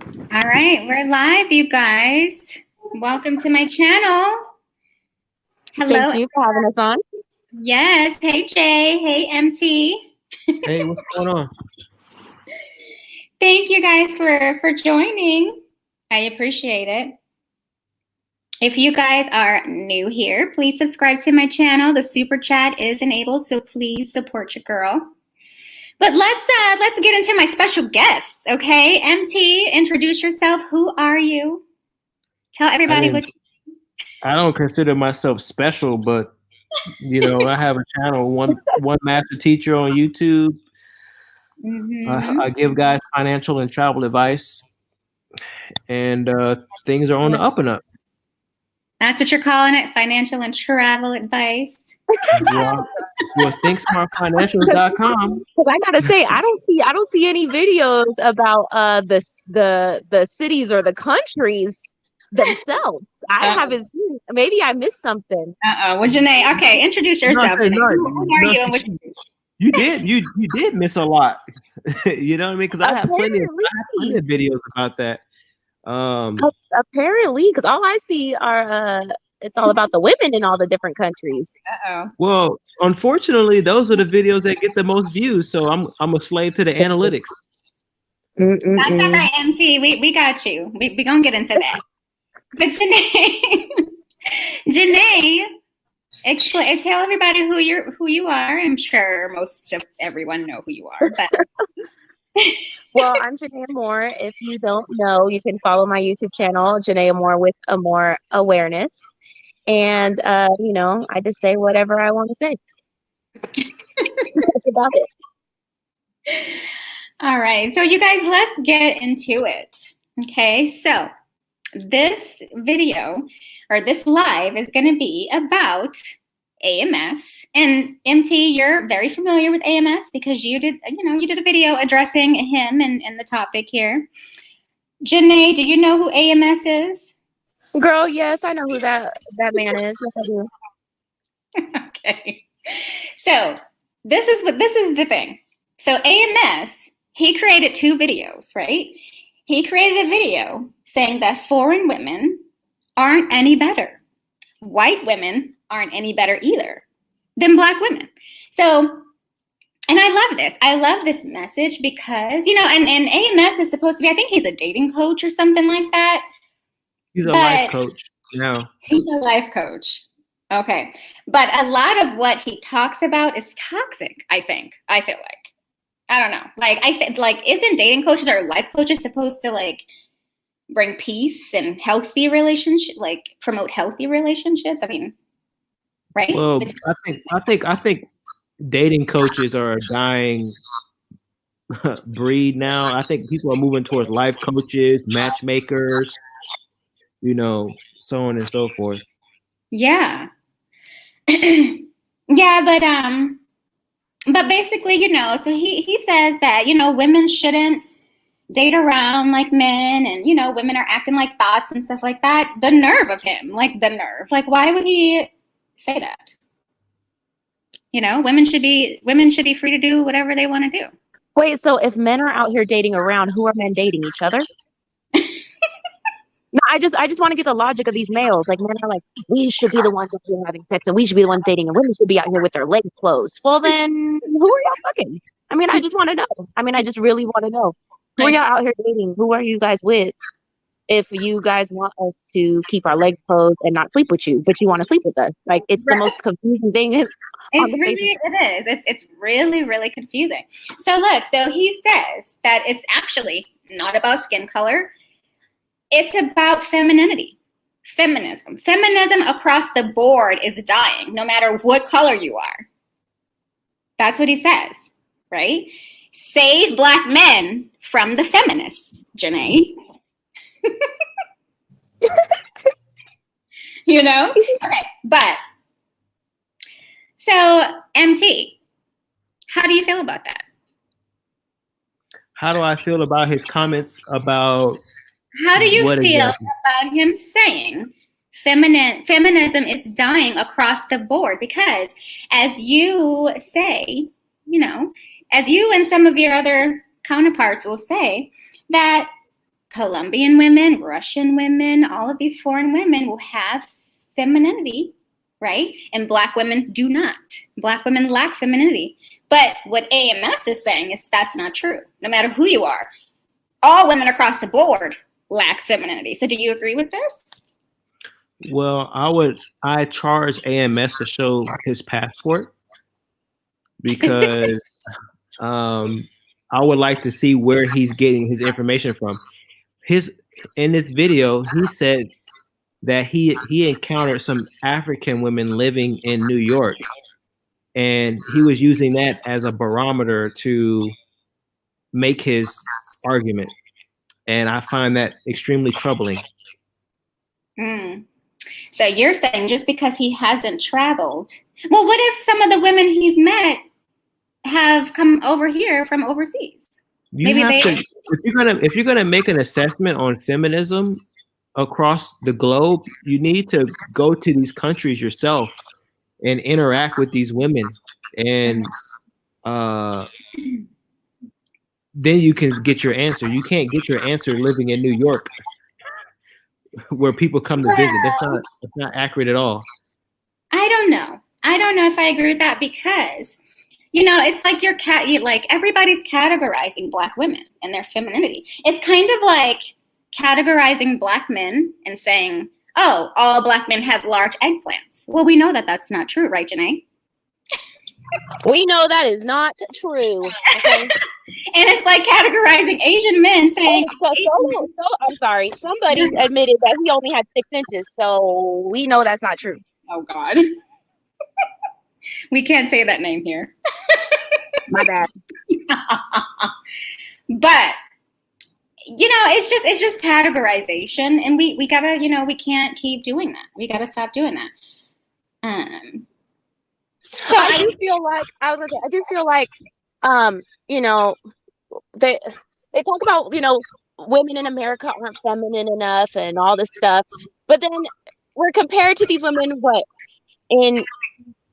All right, we're live, you guys. Welcome to my channel. Hello. Thank you for having us on. Yes. Hey, Jay. Hey, MT. Hey, what's going on? Thank you guys for joining. I appreciate it. If you guys are new here, please subscribe to my channel. The super chat is enabled, so please support your girl. But let's get into my special guests, okay? MT, introduce yourself. Who are you? Tell everybody what you I don't consider myself special, but I have a channel, one master teacher on YouTube. I give guys financial and travel advice, and things are on the up and up. That's what you're calling it, financial and travel advice. Well, ThinkSmartFinancials.com. Because I gotta say, I don't see any videos about the cities or the countries themselves. I haven't seen. Maybe I missed something. Well, Jenee, okay, introduce yourself. Who are you and what you do? You did miss a lot. You know what I mean? Because I have plenty of videos about that. Apparently, because all I see are it's all about the women in all the different countries. Well, unfortunately, those are the videos that get the most views. So I'm a slave to the analytics. That's all right, MT. We got you. We gonna get into that. But Jenee, tell everybody who you are. I'm sure most of everyone know who you are, but. Well, I'm Jenee Amore. If you don't know, you can follow my YouTube channel, Jenee Amore with Amore Awareness. And, I just say whatever I want to say. That's about it. All right. So you guys, let's get into it. Okay. So this video or this live is going to be about AMS. And MT, you're very familiar with AMS because you did a video addressing him and the topic here. Jenee, do you know who AMS is? Girl, yes, I know who that man is. Yes, I do. Okay. So this is the thing. So AMS, he created 2 videos, right? He created a video saying that foreign women aren't any better. White women aren't any better either than Black women. So, and I love this. I love this message because, and AMS is supposed to be, I think he's a dating coach or something like that. He's a life coach. No. He's a life coach. Okay. But a lot of what he talks about is toxic, I think. I feel like. I don't know. Isn't dating coaches or life coaches supposed to bring peace and healthy relationship, promote healthy relationships? I mean, right? Well, I think dating coaches are a dying breed now. I think people are moving towards life coaches, matchmakers, so on and so forth. Yeah. Yeah, but basically, so he says that, women shouldn't date around like men and, women are acting like thoughts and stuff like that. The nerve of him, the nerve. Why would he say that? Women should be free to do whatever they want to do. Wait, so if men are out here dating around, who are men dating? Each other? No, I just want to get the logic of these males. Men are like, we should be the ones that are having sex and we should be the ones dating and women should be out here with their legs closed. Well, then who are y'all fucking? I just want to know. I just really want to know. Who are y'all out here dating? Who are you guys with? If you guys want us to keep our legs closed and not sleep with you, but you want to sleep with us. It's the most confusing thing. It is. It's really, really confusing. So look, he says that it's actually not about skin color. It's about femininity, feminism. Feminism across the board is dying, no matter what color you are. That's what he says, right? Save Black men from the feminists, Jenee. Okay, but so MT, how do you feel about that? How do I feel about his comments about? How do you feel about him saying feminism is dying across the board? Because as you say, as you and some of your other counterparts will say, that Colombian women, Russian women, all of these foreign women will have femininity, right? And Black women do not. Black women lack femininity. But what AMS is saying is that's not true, no matter who you are. All women across the board lack femininity. So do you agree with this? Well, I charge AMS to show his passport because I would like to see where he's getting his information from. In this video, he said that he encountered some African women living in New York, and he was using that as a barometer to make his argument. And I find that extremely troubling. So you're saying just because he hasn't traveled, well, what if some of the women he's met have come over here from overseas? If you're gonna make an assessment on feminism across the globe, you need to go to these countries yourself and interact with these women, and then you can get your answer. You can't get your answer living in New York, where people come to visit. That's not accurate at all. I don't know if I agree with that, because it's like like everybody's categorizing Black women and their femininity. It's kind of like categorizing Black men and saying, oh, all Black men have large eggplants. Well, we know that that's not true, right, Jenee? We know that is not true. Okay? And it's like categorizing Asian men, saying, I'm sorry, somebody admitted that he only had 6 inches, so we know that's not true. Oh God. We can't say that name here. My bad. But it's just categorization, and we gotta, we can't keep doing that. We gotta stop doing that. So I do feel like they talk about, women in America aren't feminine enough and all this stuff, but then we're compared to these women in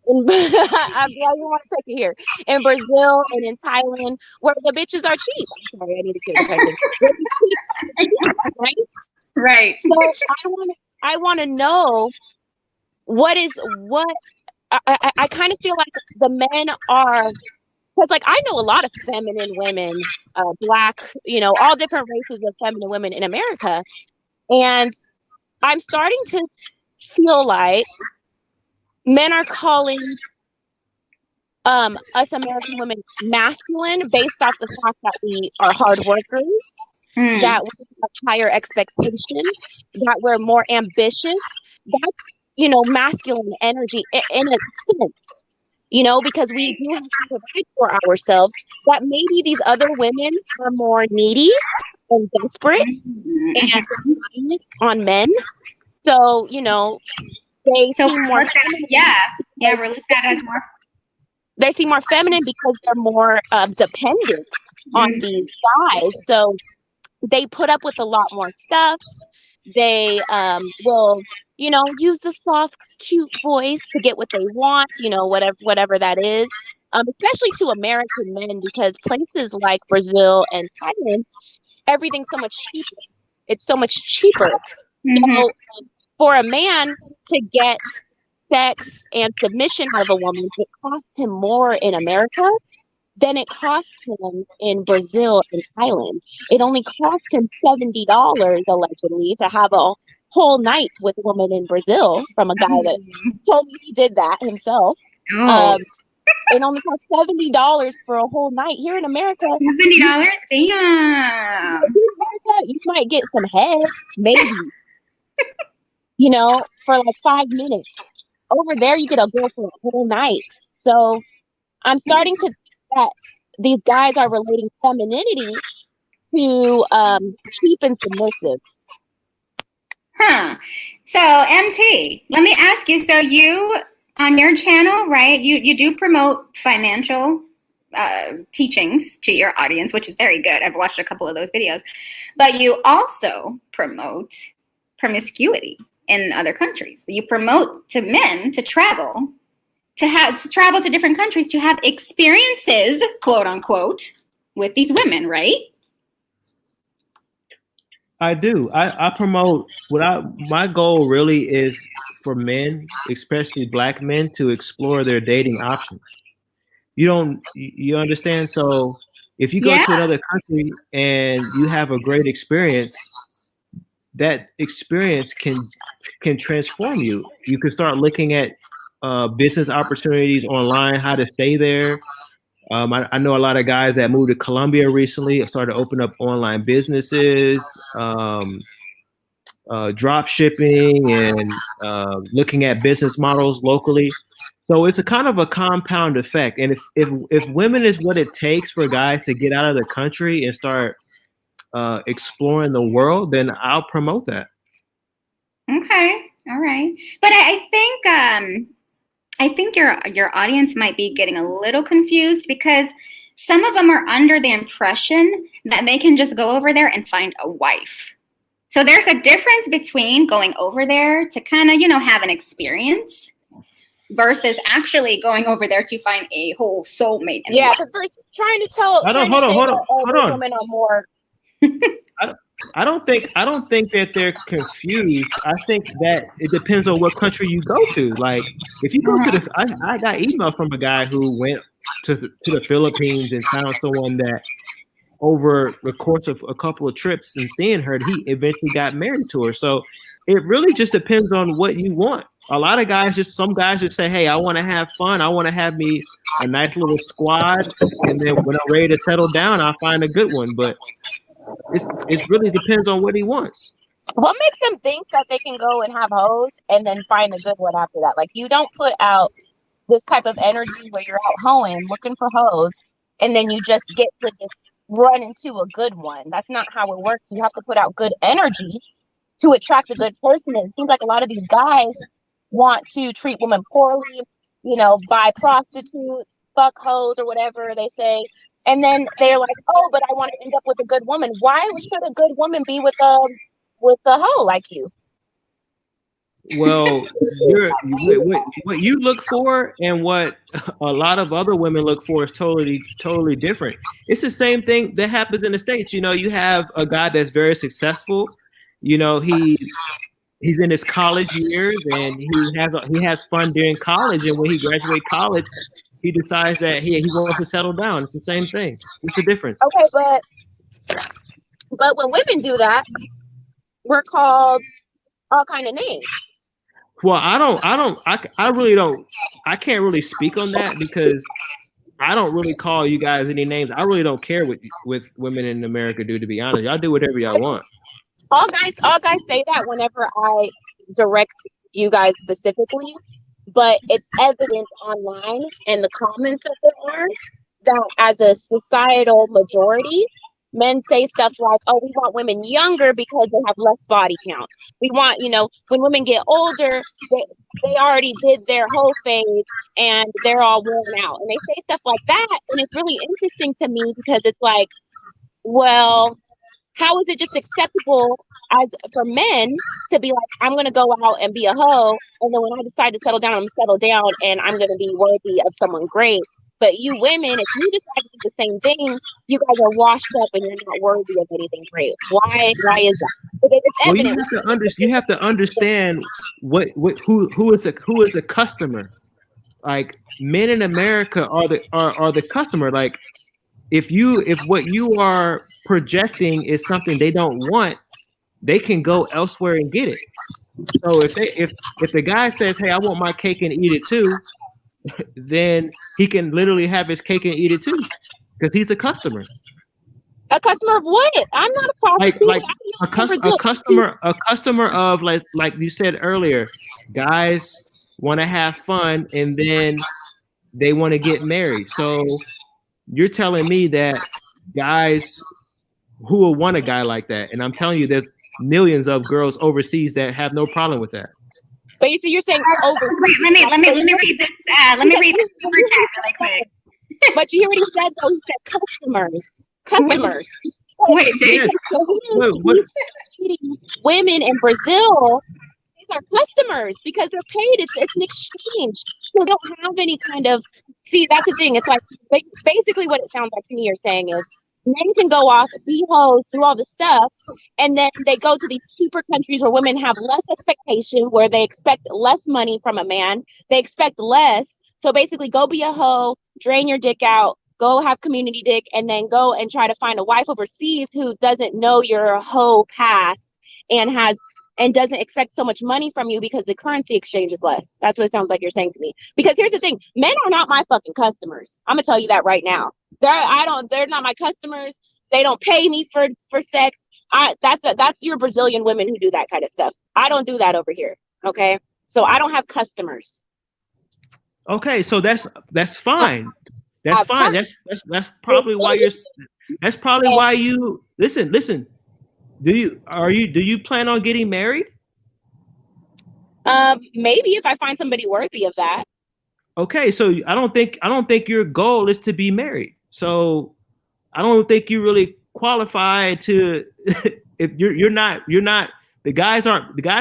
I'm glad you want to take it here. In Brazil and in Thailand, where the bitches are cheap. I'm sorry, I need to get the right? Right. So I want to know I kind of feel like the men are, because like I know a lot of feminine women, Black, all different races of feminine women in America, and I'm starting to feel like men are calling us American women masculine based off the fact that we are hard workers, that we have higher expectations, that we're more ambitious. That's, masculine energy in a sense, because we do have to provide for ourselves. That maybe these other women are more needy and desperate and reliant on men. So, they seem more feminine. We're looked at as more. They seem more feminine because they're more dependent on these guys. So they put up with a lot more stuff. They will, use the soft, cute voice to get what they want. Whatever that is. Especially to American men, because places like Brazil and Thailand, everything's so much cheaper. It's so much cheaper. So, for a man to get sex and submission out of a woman, it costs him more in America than it costs him in Brazil and Thailand. It only costs him $70 allegedly to have a whole night with a woman in Brazil, from a guy that told me he did that himself. It only costs $70 for a whole night. Here in America, $70? Damn. In America, you might get some head, maybe. For like 5 minutes. Over there, you get a bill for a whole night. So I'm starting to think that these guys are relating femininity to cheap and submissive. So MT, let me ask you. So you, on your channel, right? You do promote financial teachings to your audience, which is very good. I've watched a couple of those videos. But you also promote promiscuity in other countries. You promote to men to travel to different countries to have experiences, quote unquote, with these women, right? I do. I promote my goal really is for men, especially black men, to explore their dating options. You understand? So if you go Yeah. to another country and you have a great experience, that experience can transform you. You can start looking at business opportunities online, how to stay there. I know a lot of guys that moved to Colombia recently, started to open up online businesses, drop shipping, and looking at business models locally. So it's a kind of a compound effect. And if women is what it takes for guys to get out of the country and start exploring the world, then I'll promote that. Okay. All right. But I think your audience might be getting a little confused because some of them are under the impression that they can just go over there and find a wife. So there's a difference between going over there to kind of, have an experience versus actually going over there to find a whole soulmate. Yeah, because we're trying to tell. Hold on. Women are more. I don't think that they're confused. I think that it depends on what country you go to. Like if you go to I got email from a guy who went to the Philippines and found someone that over the course of a couple of trips and seeing her, he eventually got married to her. So it really just depends on what you want. A lot of guys some guys just say, hey, I want to have fun. I want to have me a nice little squad. And then when I'm ready to settle down, I'll find a good one. But it really depends on what he wants. What makes them think that they can go and have hoes and then find a good one after that? Like you don't put out this type of energy where you're out hoeing, looking for hoes, and then you just get to just run into a good one. That's not how it works. You have to put out good energy to attract a good person. And it seems like a lot of these guys want to treat women poorly, buy prostitutes, fuck hoes or whatever they say. And then they're like, oh, but I want to end up with a good woman. Why should a good woman be with a hoe like you? Well, what you look for and what a lot of other women look for is totally different. It's the same thing that happens in the States. You have a guy that's very successful. He's in his college years and he has fun during college. And when he graduates college, he decides that he wants to settle down. It's the same thing. What's the difference? Okay, but when women do that, we're called all kind of names. Well, I really don't. I can't really speak on that because I don't really call you guys any names. I really don't care what women in America do. To be honest, y'all do whatever y'all want. All guys say that whenever I direct you guys specifically, but it's evident online and the comments that there are that as a societal majority, men say stuff like, oh, we want women younger because they have less body count. We want, when women get older, they already did their whole phase and they're all worn out. And they say stuff like that. And it's really interesting to me because it's like, well, how is it just acceptable as for men to be like, I'm going to go out and be a hoe. And then when I decide to settle down, I'm going to settle down and I'm going to be worthy of someone great. But you women, if you decide to do the same thing, you guys are washed up and you're not worthy of anything great. Why is that? It's evident. You have to understand who is a customer. Like men in America are the customer. Like if what you are projecting is something they don't want, they can go elsewhere and get it. So if the guy says, hey, I want my cake and eat it too, then he can literally have his cake and eat it too, because he's a customer. A customer of what? I'm not a prostitute. Like a customer of like you said earlier, guys want to have fun and then they want to get married. So you're telling me that guys who will want a guy like that, and I'm telling you, there's millions of girls overseas that have no problem with that. But you see, you're saying overseas. Let me read this. Let me read this super chat really quick. But you hear what he said though? He said customers. Wait, Jay. Women in Brazil, these are customers because they're paid. It's an exchange. So they don't have any kind of. See, that's the thing. It's like basically what it sounds like to me. You're saying is Men can go off, be hoes, do all the stuff, and then they go to these cheaper countries where women have less expectation, where they expect less money from a man. They expect less. So basically, go be a hoe, drain your dick out, go have community dick, and then go and try to find a wife overseas who doesn't know your hoe past and doesn't expect so much money from you because the currency exchange is less. That's what it sounds like you're saying to me. Because here's the thing, men are not my fucking customers. I'm gonna tell you that right now. They're not my customers. They don't pay me for sex. That's your Brazilian women who do that kind of stuff. I don't do that over here. Okay. So I don't have customers. Okay, so that's fine. That's fine. That's probably why you listen. Do you plan on getting married? Maybe if I find somebody worthy of that. Okay, so I don't think your goal is to be married. So I don't think you really qualify to if you're not the guys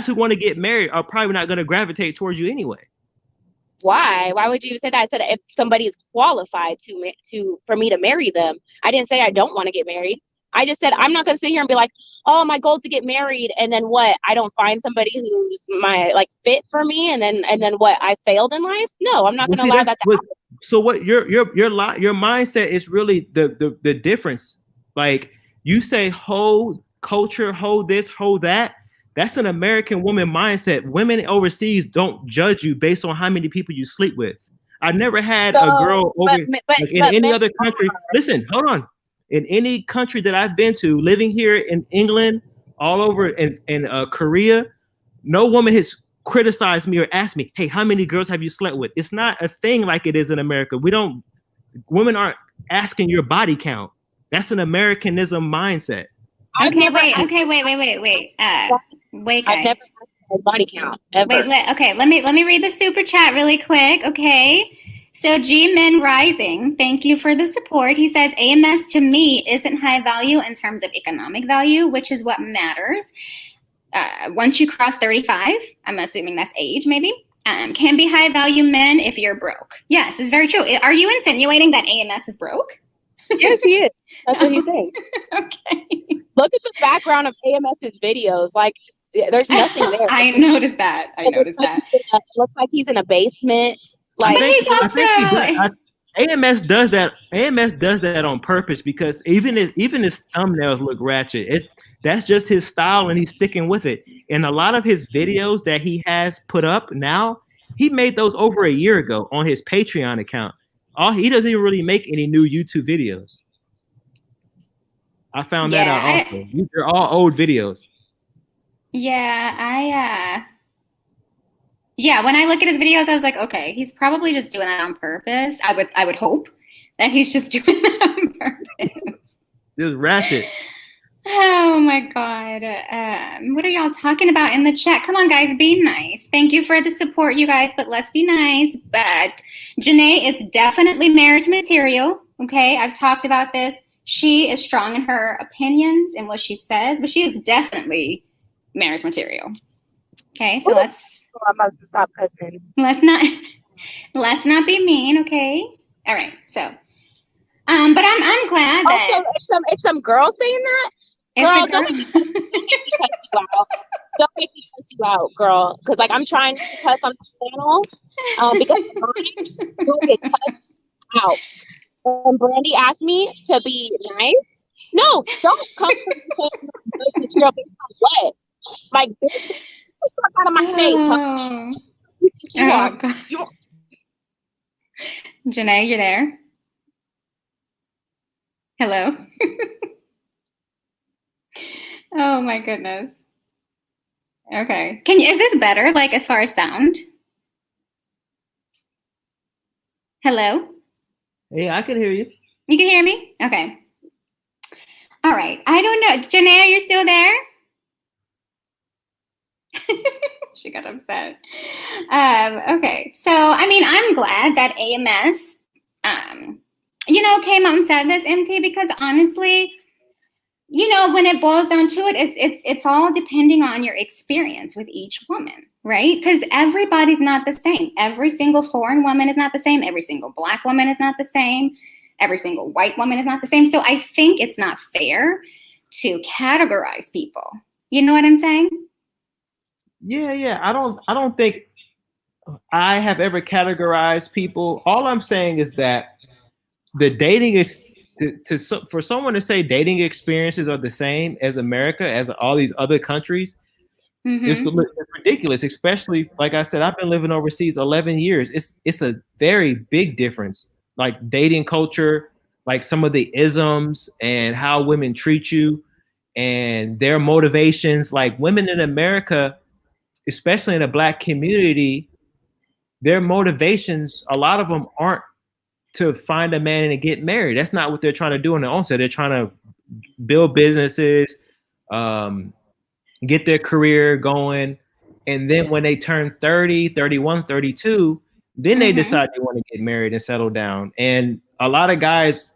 who want to get married are probably not going to gravitate towards you anyway. Why? Why would you say that? I said if somebody is qualified for me to marry them. I didn't say I don't want to get married. I just said I'm not going to sit here and be like, oh, my goal is to get married, and then what? I don't find somebody who's my fit for me, and then what? I failed in life? No, I'm not going to allow that to happen. So what your mindset is really the difference. Like you say, hoe culture, hoe this, hoe that. That's an American woman mindset. Women overseas don't judge you based on how many people you sleep with. I never had a girl over in any other country. Listen, hold on. In any country that I've been to, living here in England, all over in Korea, no woman has criticized me or asked me, hey, how many girls have you slept with? It's not a thing like it is in America. Women aren't asking your body count. That's an Americanism mindset. Wait, guys. I've never his body count ever. Let me read the super chat really quick. Okay, so G Men Rising, thank you for the support. He says AMS to me isn't high value in terms of economic value, which is what matters. Once you cross 35, I'm assuming that's age, maybe. Can be high value men if you're broke. Yes, it's very true. Are you insinuating that AMS is broke? Yes, he is. That's what he's saying. Okay. Look at the background of AMS's videos. Like, there's nothing there. I noticed that. It looks like he's in a basement. Like, AMS does that. AMS does that on purpose because even his thumbnails look ratchet. That's just his style, and he's sticking with it. And a lot of his videos that he has put up now, he made those over a year ago on his Patreon account. He doesn't even really make any new YouTube videos. I found that out also. They're all old videos. Yeah, when I look at his videos, I was like, okay, he's probably just doing that on purpose. I would hope that he's just doing that on purpose. Just ratchet. Oh my God. What are y'all talking about in the chat? Come on, guys, be nice. Thank you for the support, you guys, but let's be nice. But Jenee is definitely marriage material. Okay, I've talked about this. She is strong in her opinions and what she says, but she is definitely marriage material. Okay, so I'm about to stop cussing. Let's not be mean, okay? All right, so but I'm glad that it's some girl saying that. Girl, don't make me cuss you out. Don't make me cuss you out, girl. Because I'm trying to cuss on the channel because you'll get cussed out. And Brandy asked me to be nice. No, don't come from material based on what? Like, bitch, get the fuck out of my face. Huh? Jenee, you there? Hello? Oh my goodness. Okay. Is this better, as far as sound? Hello? Hey, I can hear you. You can hear me? Okay. All right. I don't know. Jenee, are you still there? She got upset. Okay. So, I'm glad that AMS, came out and said this, MT, because honestly, when it boils down to it, it's all depending on your experience with each woman, right? Because everybody's not the same. Every single foreign woman is not the same. Every single Black woman is not the same. Every single white woman is not the same. So I think it's not fair to categorize people. You know what I'm saying? Yeah. I don't think I have ever categorized people. All I'm saying is that the dating is for someone to say dating experiences are the same as America, as all these other countries, it's ridiculous. Especially, like I said, I've been living overseas 11 years. It's a very big difference. Like dating culture, like some of the isms and how women treat you and their motivations. Like women in America, especially in the Black community, their motivations, a lot of them aren't to find a man and to get married. That's not what they're trying to do on their own. So they're trying to build businesses, get their career going. And then when they turn 30, 31, 32, then they decide they want to get married and settle down. And a lot of guys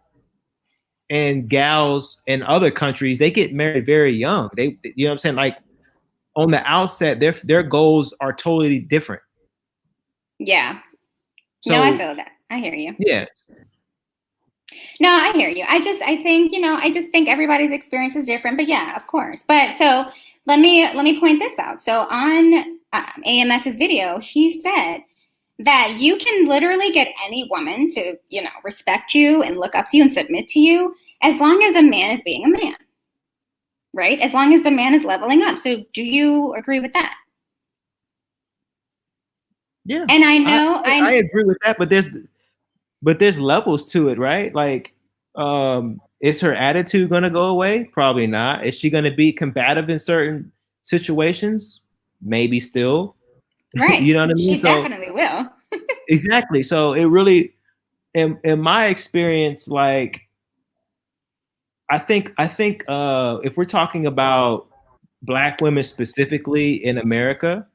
and gals in other countries, they get married very young. They, you know what I'm saying? Like on the outset, their goals are totally different. Yeah. So, no, I feel that. I hear you. Yeah. No, I hear you. I just think everybody's experience is different, but yeah, of course. But so let me point this out. So on AMS's video, he said that you can literally get any woman to, respect you and look up to you and submit to you as long as a man is being a man, right? As long as the man is leveling up. So do you agree with that? Yeah. And I agree with that, but there's levels to it, right? Like, is her attitude going to go away? Probably not. Is she going to be combative in certain situations? Maybe still. Right. You know what I mean? She definitely will. Exactly. So it really, in my experience, like, I think if we're talking about Black women specifically in America,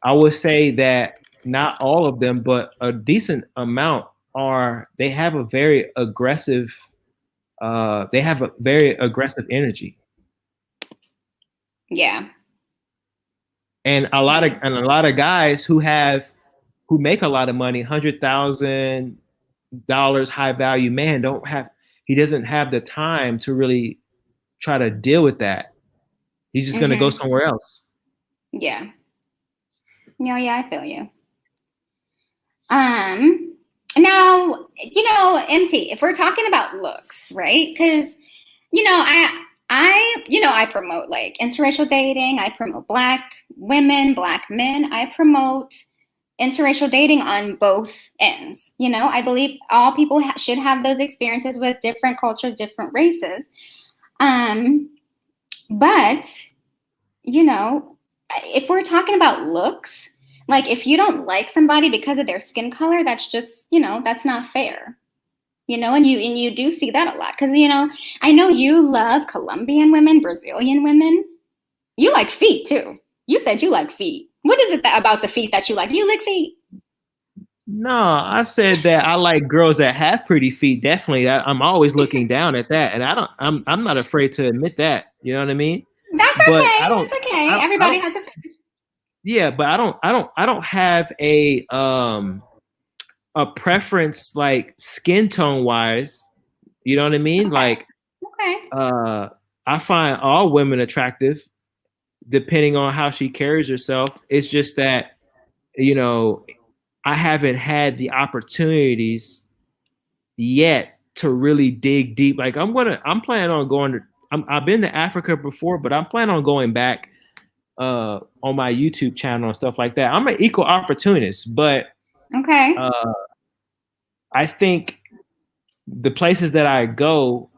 I would say that not all of them, but a decent amount they have a very aggressive energy. Yeah. And a lot of guys who make a lot of money, $100,000 high value man, he doesn't have the time to really try to deal with that. He's just going to go somewhere else. Yeah. No, yeah, I feel you. Now, MT, if we're talking about looks, right? Because, I promote like interracial dating. I promote Black women, Black men. I promote interracial dating on both ends. I believe all people should have those experiences with different cultures, different races. But, if we're talking about looks, like if you don't like somebody because of their skin color, that's just, that's not fair. And you do see that a lot because, I know you love Colombian women, Brazilian women. You like feet too. You said you like feet. What is it about the feet that you like? You lick feet? No, I said that I like girls that have pretty feet. Definitely. I'm always looking down at that. And I'm not afraid to admit that. You know what I mean? That's okay. That's okay. Everybody has a fetish. Yeah, but I don't have a preference like skin tone wise. You know what I mean? Okay. Like I find all women attractive depending on how she carries herself. It's just that, I haven't had the opportunities yet to really dig deep. Like I'm planning on going to I've been to Africa before, but I'm planning on going back on my YouTube channel and stuff like that. I'm an equal opportunist, but okay. I think the places that I go,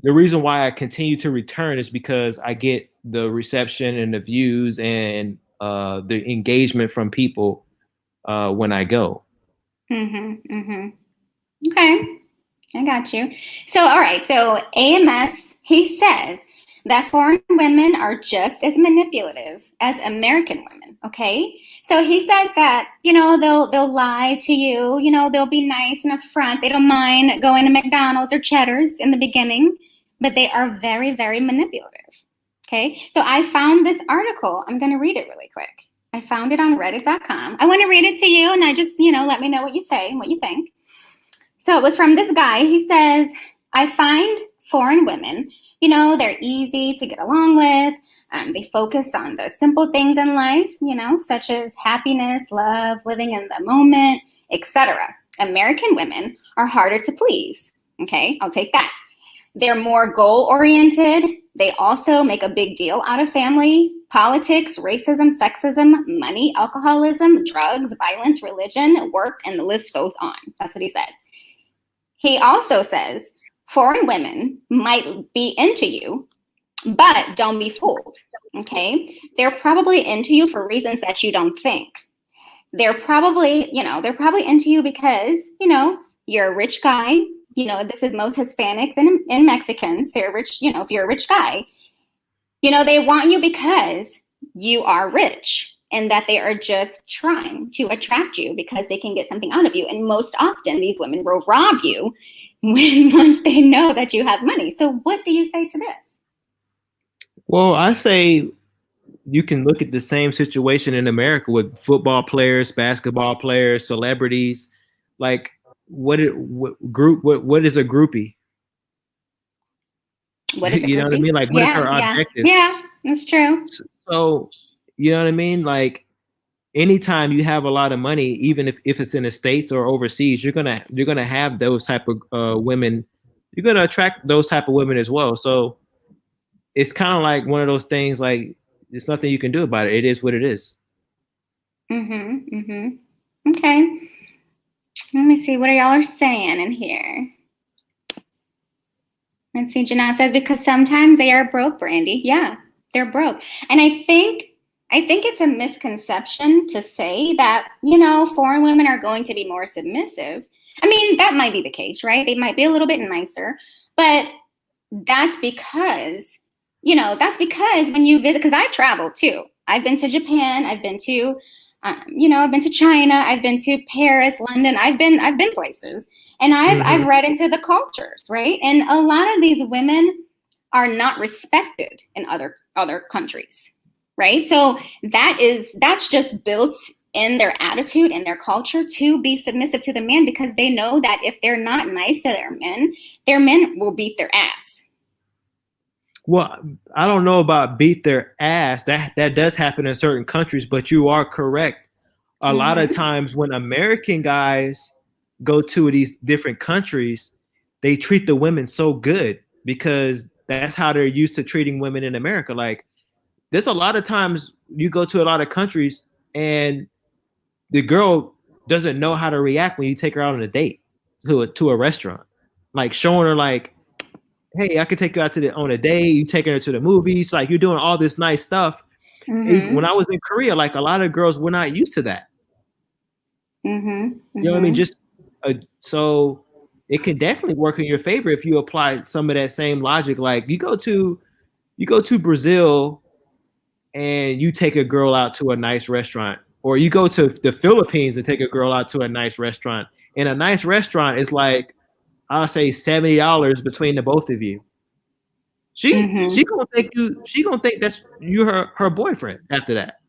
the reason why I continue to return is because I get the reception and the views and the engagement from people when I go. Okay, I got you. So, all right. So AMS, he says that foreign women are just as manipulative as American women. Okay. So he says that, they'll lie to you, they'll be nice and upfront. They don't mind going to McDonald's or Cheddar's in the beginning, but they are very, very manipulative. Okay. So I found this article. I'm going to read it really quick. I found it on reddit.com. I want to read it to you and I just, let me know what you say and what you think. So it was from this guy. He says, I find foreign women, they're easy to get along with. They focus on the simple things in life, such as happiness, love, living in the moment, etc. American women are harder to please. Okay, I'll take that. They're more goal-oriented. They also make a big deal out of family, politics, racism, sexism, money, alcoholism, drugs, violence, religion, work, and the list goes on. That's what he said. He also says, foreign women might be into you, but don't be fooled, okay? They're probably into you for reasons that you don't think. They're probably into you because, you're a rich guy. This is most Hispanics and Mexicans. They're rich, if you're a rich guy. They want you because you are rich, and that they are just trying to attract you because they can get something out of you. And most often, these women will rob you once they know that you have money. So what do you say to this? Well, I say you can look at the same situation in America with football players, basketball players, celebrities. Like, what is a groupie? What is a groupie? You know what I mean? Like, what is her objective? Yeah, that's true. So, you know what I mean? Like, anytime you have a lot of money, even if it's in the States or overseas, you're gonna have those type of women. You're gonna attract those type of women as well. So it's kind of like one of those things. Like, there's nothing you can do about it. It is what it is. Okay. Let me see what y'all are saying in here. Let's see. Jenee says, because sometimes they are broke, Brandy. Yeah, they're broke. And I think it's a misconception to say that, foreign women are going to be more submissive. I mean, that might be the case, right? They might be a little bit nicer, but that's because when you visit, because I travel too. I've been to Japan. I've been to, I've been to China. I've been to Paris, London. I've been places, and I've read into the cultures, right? And a lot of these women are not respected in other countries, right? So that's just built in their attitude and their culture to be submissive to the man, because they know that if they're not nice to their men will beat their ass. Well, I don't know about beat their ass. That does happen in certain countries, but you are correct. A lot of times when American guys go to these different countries, they treat the women so good because that's how they're used to treating women in America. Like, there's a lot of times you go to a lot of countries and the girl doesn't know how to react when you take her out on a date to a restaurant. Like, showing her like, hey, I could take you out on a date. You taking her to the movies. Like, you're doing all this nice stuff. When I was in Korea, like, a lot of girls were not used to that. You know what I mean? Just so it can definitely work in your favor if you apply some of that same logic. Like, you go to Brazil and you take a girl out to a nice restaurant, or you go to the Philippines and take a girl out to a nice restaurant. And a nice restaurant is like, I'll say $70 between the both of you. She gonna think that's you her boyfriend after that.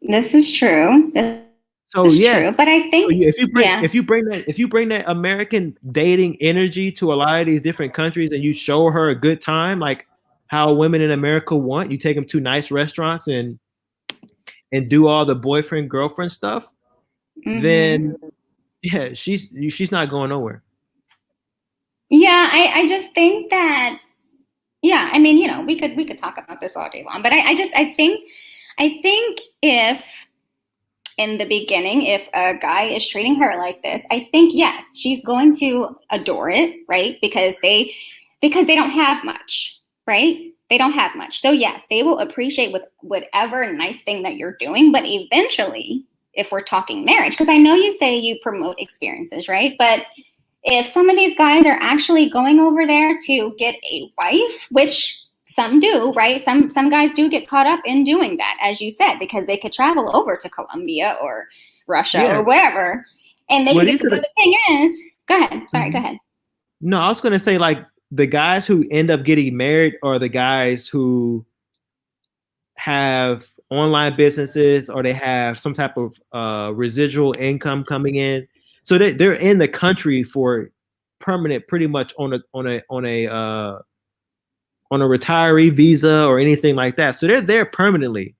This is true. True. But I think if you bring that American dating energy to a lot of these different countries and you show her a good time, like how women in America want, you take them to nice restaurants and do all the boyfriend girlfriend stuff, then yeah, she's not going nowhere. Yeah, I just think that, I mean, we could talk about this all day long, but I think if in the beginning, if a guy is treating her like this, I think, yes, she's going to adore it, right? Because they don't have much, right? They don't have much. So yes, they will appreciate with whatever nice thing that you're doing, but eventually, if we're talking marriage, because I know you say you promote experiences, right? But if some of these guys are actually going over there to get a wife, which some do, right? Some guys do get caught up in doing that, as you said, because they could travel over to Colombia or Russia or wherever. And they the thing is, go ahead. Sorry, go ahead. No, I was going to say, like, the guys who end up getting married are the guys who have online businesses or they have some type of residual income coming in. So they're in the country for permanent, pretty much on a retiree visa or anything like that. So they're there permanently.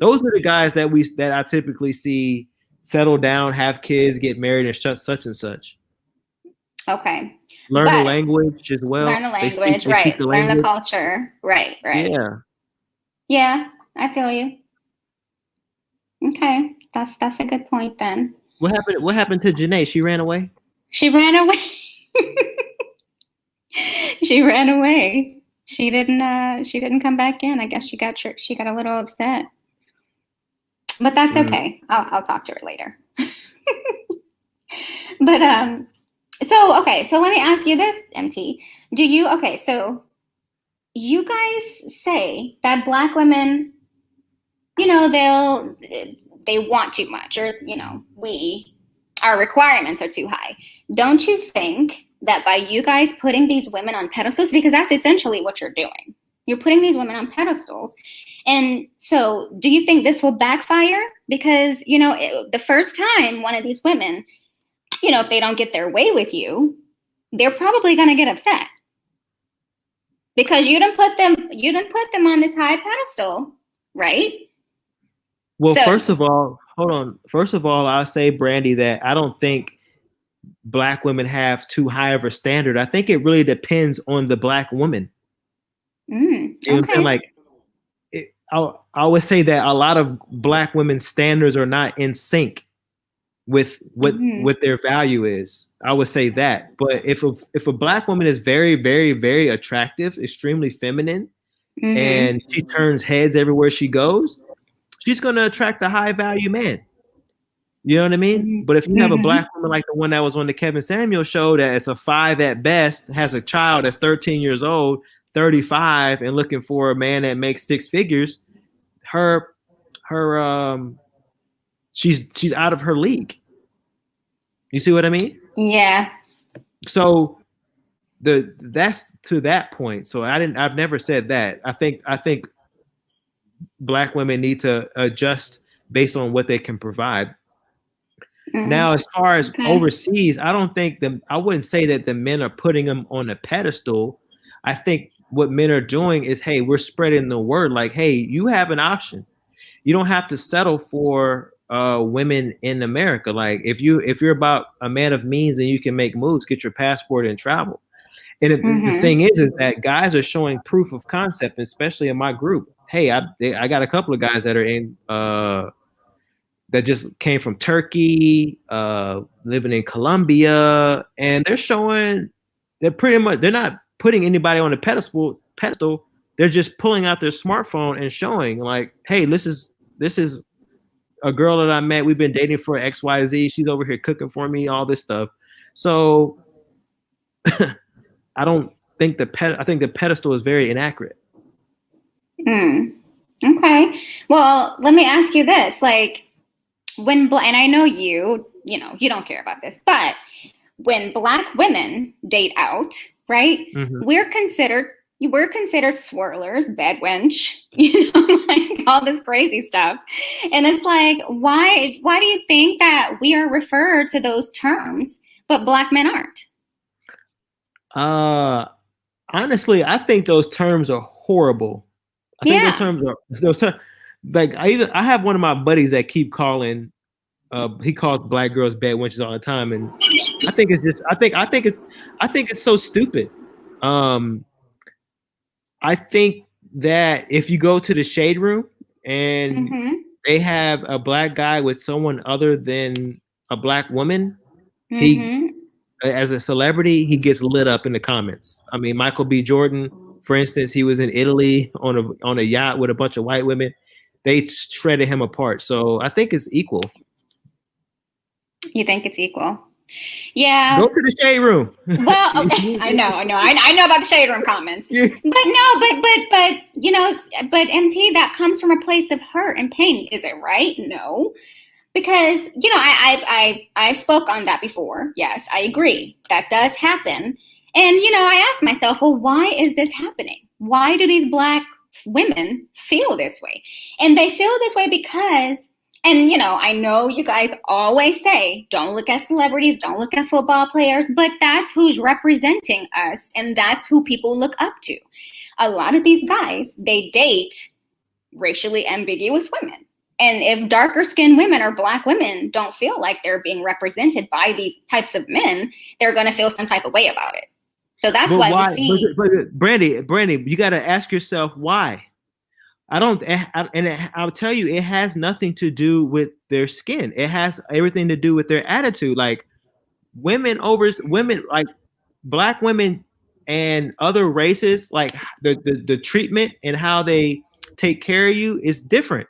Those are the guys that I typically see settle down, have kids, get married, and such and such. Okay. Learn the language as well. Learn the language, right? Learn the culture, right? Yeah. Yeah, I feel you. Okay, that's a good point then. What happened to Jenee? She ran away? She ran away. She ran away. She didn't come back in. I guess she got a little upset. But that's okay. I'll talk to her later. But so let me ask you this, MT. So you guys say that Black women, you know, they want too much, or, you know, our requirements are too high. Don't you think that by you guys putting these women on pedestals, because that's essentially what you're doing, you're putting these women on pedestals, and so do you think this will backfire? Because, you know, the first time one of these women, you know, if they don't get their way with you, they're probably going to get upset because you didn't put them on this high pedestal, right? Well, first of all, hold on. First of all, I'll say, Brandy, that I don't think Black women have too high of a standard. I think it really depends on the Black woman. You know what I'm saying? Like, I always say that a lot of Black women's standards are not in sync with what their value is. I would say that. But if a Black woman is very, very, very attractive, extremely feminine, and she turns heads everywhere she goes, she's going to attract a high value man. You know what I mean? But if you have a Black woman like the one that was on the Kevin Samuel show, that is a 5 at best, has a child that's 13 years old, 35, and looking for a man that makes 6 figures, she's out of her league. You see what I mean? Yeah. So that's to that point. So I've never said that. I think Black women need to adjust based on what they can provide. Now, as far as overseas, I wouldn't say that the men are putting them on a pedestal. I think what men are doing is, hey, we're spreading the word, like, hey, you have an option. You don't have to settle for women in America. Like, if you're about a man of means and you can make moves, get your passport and travel. And the thing is that guys are showing proof of concept, especially in my group. Hey, I got a couple of guys that are in that just came from Turkey, living in Colombia, and they're not putting anybody on a pedestal. They're just pulling out their smartphone and showing, like, hey, this is a girl that I met. We've been dating for XYZ. She's over here cooking for me, all this stuff. So I don't think I think the pedestal is very inaccurate. Okay. Well, let me ask you this. Like, and I know you don't care about this, but when Black women date out, right, we're considered swirlers, bedwench, you know, like all this crazy stuff. And it's like, why do you think that we are referred to those terms, but Black men aren't? Honestly, I think those terms are horrible. I think those terms like, I have one of my buddies that keep calling, he calls Black girls bedwenches all the time, and I think it's so stupid. I think that if you go to the shade room and they have a Black guy with someone other than a Black woman, he, as a celebrity, he gets lit up in the comments. I mean, Michael B. Jordan, for instance, he was in Italy on a yacht with a bunch of white women. They shredded him apart. So I think it's equal. You think it's equal? Yeah. Go to the shade room. Well, okay. I know about the shade room comments. Yeah. But you know, but MT, that comes from a place of hurt and pain. Is it right? No. Because, you know, I've spoke on that before. Yes, I agree. That does happen. And, you know, I ask myself, well, why is this happening? Why do these Black women feel this way? And they feel this way because And, you know, I know you guys always say, don't look at celebrities, don't look at football players, but that's who's representing us, and that's who people look up to. A lot of these guys, they date racially ambiguous women. And if darker skinned women or Black women don't feel like they're being represented by these types of men, they're going to feel some type of way about it. So that's why we see. But Brandy, you got to ask yourself why. I'll tell you, it has nothing to do with their skin. It has everything to do with their attitude. Like women, like Black women and other races, like the treatment and how they take care of you is different.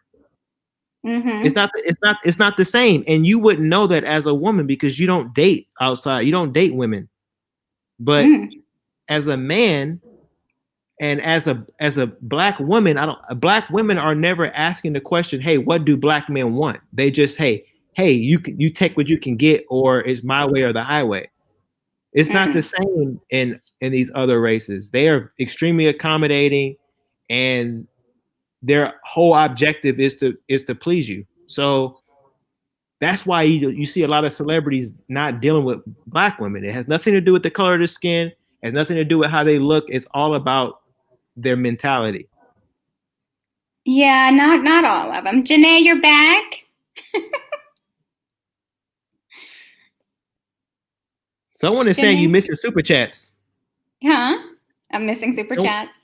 Mm-hmm. It's not the same, and you wouldn't know that as a woman because you don't date outside. You don't date women, but as a man. And as a Black woman, Black women are never asking the question, hey, what do Black men want? They just, hey, you take what you can get, or it's my way or the highway. It's not the same in these other races. They are extremely accommodating, and their whole objective is to please you. So that's why you see a lot of celebrities not dealing with Black women. It has nothing to do with the color of the skin. It has nothing to do with how they look. It's all about their mentality. Yeah, not all of them. Jenee, you're back. Someone is saying you miss your super chats. Huh? I'm missing super chats.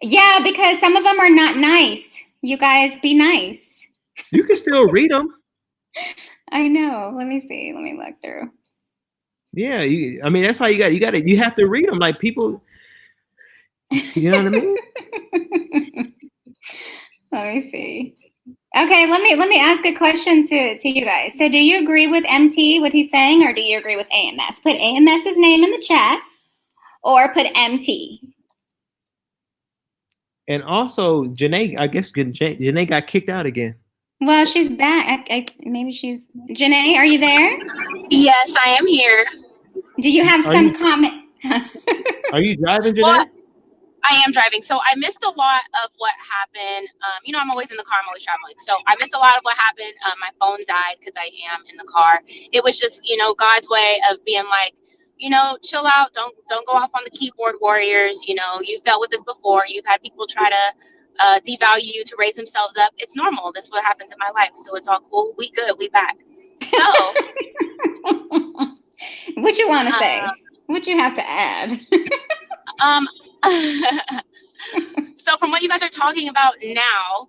Yeah, because some of them are not nice. You guys be nice. You can still read them. I know. Let me see. Let me look through. Yeah, I mean that's how you have to read them like people. You know what I mean? Let me see. Okay, let me ask a question to you guys. So do you agree with MT, what he's saying, or do you agree with AMS? Put AMS's name in the chat or put MT. And also Jenee, I guess Jenee got kicked out again. Well, she's back. Maybe she's Jenee, are you there? Yes, I am here. Do you have some comment? Are you driving, Jenee? Well, I am driving. So I missed a lot of what happened. You know, I'm always in the car. I'm always traveling. So I missed a lot of what happened. My phone died because I am in the car. It was just, you know, God's way of being like, you know, chill out. Don't go off on the keyboard warriors. You know, you've dealt with this before. You've had people try to devalue you to raise themselves up. It's normal. That's what happens in my life. So it's all cool. We good. We back. So what you want to say? What you have to add? So from what you guys are talking about now,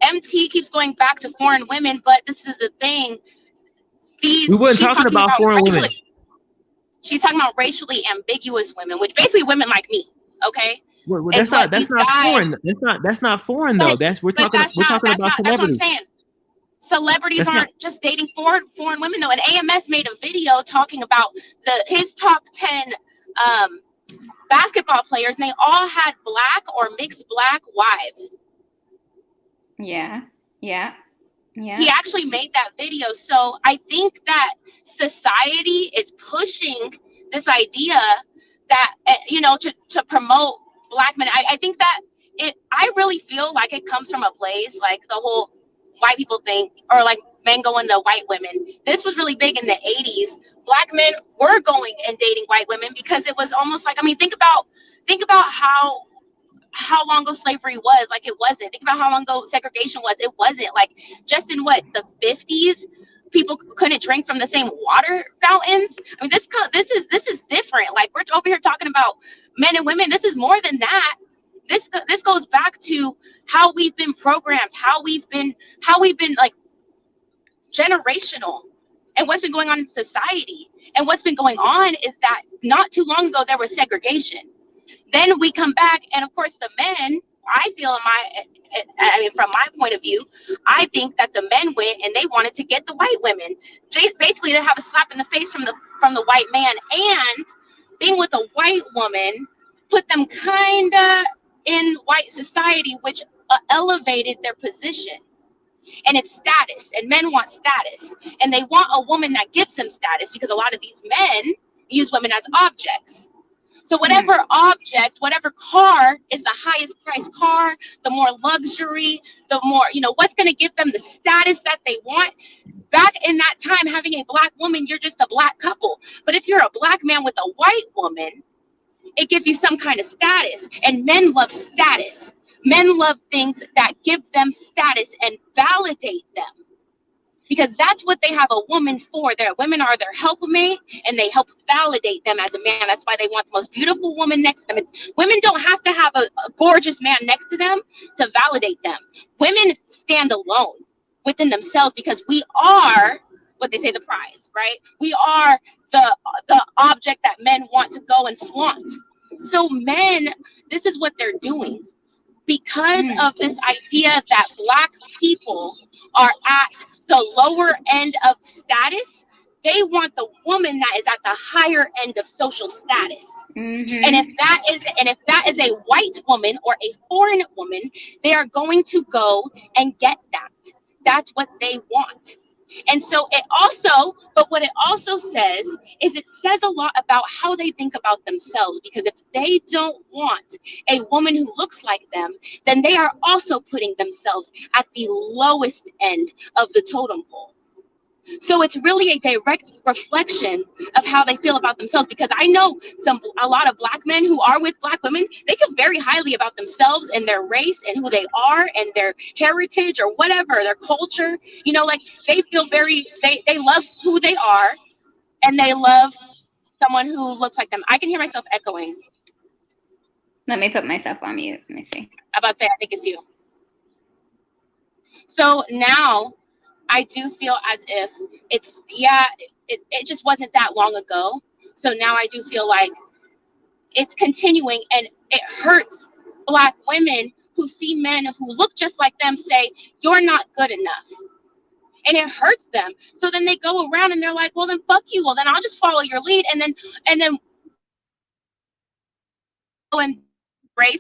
MT keeps going back to foreign women, but this is the thing. We weren't talking about foreign women. She's talking about racially ambiguous women, which basically women like me. Okay. Well, that's not foreign. That's not foreign though. We're talking about celebrities. That's what I'm saying. Celebrities aren't just dating foreign women though. And AMS made a video talking about his top 10 basketball players, and they all had Black or mixed Black wives. Yeah. He actually made that video. So I think that society is pushing this idea that, you know, to promote Black men. I think that I really feel like it comes from a place like the whole white people think, or like men going to white women. This was really big in the 80s. Black men were going and dating white women because it was almost like, I mean, think about how long ago slavery was. Like, it wasn't. Think about how long ago segregation was. It wasn't. Like, just in the 50s, people couldn't drink from the same water fountains. I mean, this is different. Like, we're over here talking about men and women. This is more than that. This goes back to how we've been programmed, how we've been like generational, and what's been going on in society. And what's been going on is that not too long ago there was segregation. Then we come back, and of course the men, I feel from my point of view, I think that the men went and they wanted to get the white women. Basically, they have a slap in the face from the white man, and being with a white woman put them kind of in white society, which elevated their position. And it's status, and men want status, and they want a woman that gives them status, because a lot of these men use women as objects. So whatever object, whatever car is the highest priced car, the more luxury, the more, what's going to give them the status that they want. Back in that time, having a black woman, you're just a black couple. But if you're a black man with a white woman, it gives you some kind of status. And men love status. Men love things that give them status and validate them. Because that's what they have a woman for. Their women are their helpmate, and they help validate them as a man. That's why they want the most beautiful woman next to them. Women don't have to have a gorgeous man next to them to validate them. Women stand alone within themselves because we are what they say the prize, right? We are the object that men want to go and flaunt. So men, this is what they're doing. Because of this idea that black people are at the lower end of status, they want the woman that is at the higher end of social status. And if that is a white woman or a foreign woman, they are going to go and get that. That's what they want. And so what it also says is it says a lot about how they think about themselves, because if they don't want a woman who looks like them, then they are also putting themselves at the lowest end of the totem pole. So it's really a direct reflection of how they feel about themselves, because I know a lot of black men who are with black women, they feel very highly about themselves and their race and who they are and their heritage or whatever, their culture, they feel they love who they are, and they love someone who looks like them. I can hear myself echoing. Let me put myself on mute. Let me see. I'm about to say, I think it's you. So now I do feel as if it just wasn't that long ago. So now I do feel like it's continuing, and it hurts black women who see men who look just like them say, you're not good enough. And it hurts them. So then they go around and they're like, well, then fuck you. Well, then I'll just follow your lead. And then race.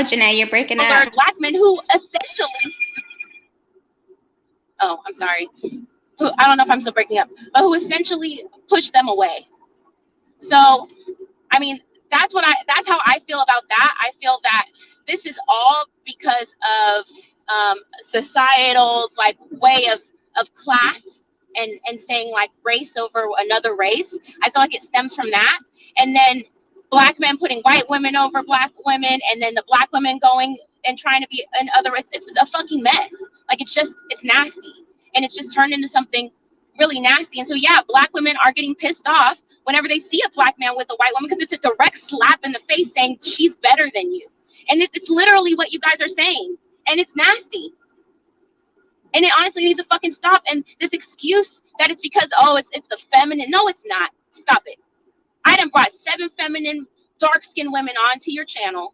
Jenee, you're breaking up. Black men who essentially, I'm sorry. I don't know if I'm still breaking up, but who essentially push them away. So, I mean, that's how I feel about that. I feel that this is all because of societal's way of class and saying race over another race. I feel like it stems from that. And then black men putting white women over black women, and then the black women going and trying to be another race. It's a fucking mess. It's nasty. And it's just turned into something really nasty. And so, yeah, black women are getting pissed off whenever they see a black man with a white woman, because it's a direct slap in the face saying she's better than you. And it's literally what you guys are saying. And it's nasty. And it honestly needs to fucking stop. And this excuse that it's because, it's the feminine. No, it's not. Stop it. I done brought 7 feminine, dark-skinned women onto your channel.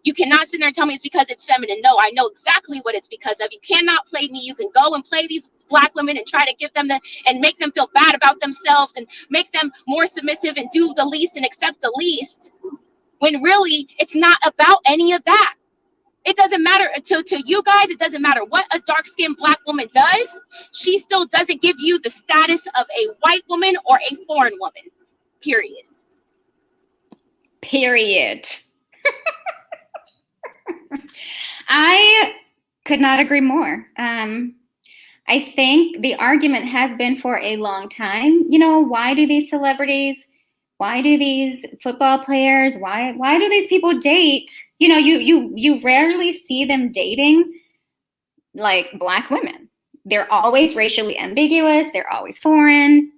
You cannot sit there and tell me it's because it's feminine. No, I know exactly what it's because of. You cannot play me. You can go and play these black women and try to give them and make them feel bad about themselves and make them more submissive and do the least and accept the least, when really it's not about any of that. It doesn't matter to you guys. It doesn't matter what a dark-skinned black woman does. She still doesn't give you the status of a white woman or a foreign woman. Period. I could not agree more. I think the argument has been for a long time. Why do these celebrities, why do these football players, why do these people date? You rarely see them dating black women. They're always racially ambiguous. They're always foreign,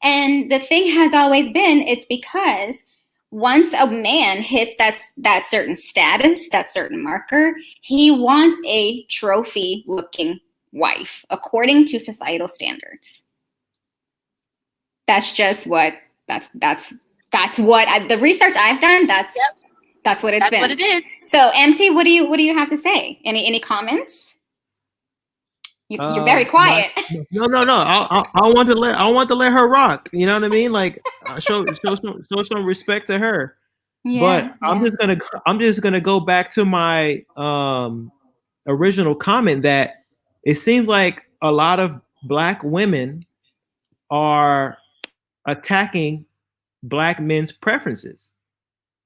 and the thing has always been, it's because once a man hits that certain status, that certain marker, he wants a trophy-looking wife, according to societal standards. That's just what the research I've done. That's what it's been. That's what it is. So, MT, what do you have to say? Any comments? You're very quiet. No. I want to let her rock. You know what I mean? Show some respect to her. Yeah, but I'm just gonna go back to my original comment that it seems like a lot of black women are attacking black men's preferences.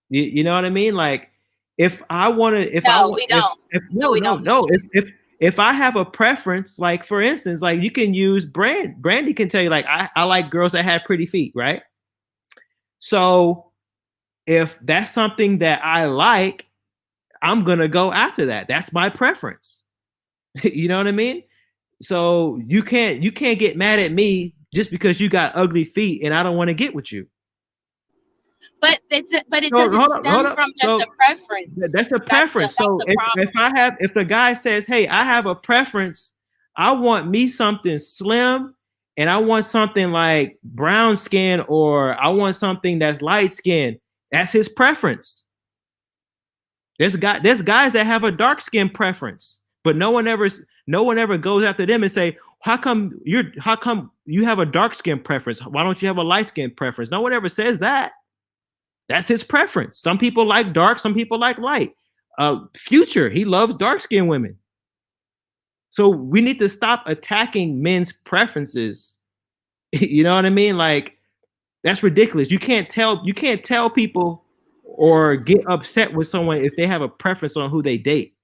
You know what I mean? Like, if I want to, if I No, want, we don't. no, we no, don't. no. If I have a preference, like for instance, like you can use Brandy can tell you, like, I like girls that have pretty feet, right? So if that's something that I like, I'm gonna go after that. That's my preference. You know what I mean? So you can't get mad at me just because you got ugly feet and I don't want to get with you. But it So, doesn't stem from just a preference. That's a preference. So if the guy says, hey, I have a preference, I want me something slim, and I want something like brown skin, or I want something that's light skin, that's his preference. There's guys that have a dark skin preference, but no one ever goes after them and say, how come you have a dark skin preference? Why don't you have a light skin preference? No one ever says that. That's his preference. Some people like dark, some people like light. Future, he loves dark-skinned women. So we need to stop attacking men's preferences. You know what I mean? Like, that's ridiculous. You can't tell people or get upset with someone if they have a preference on who they date.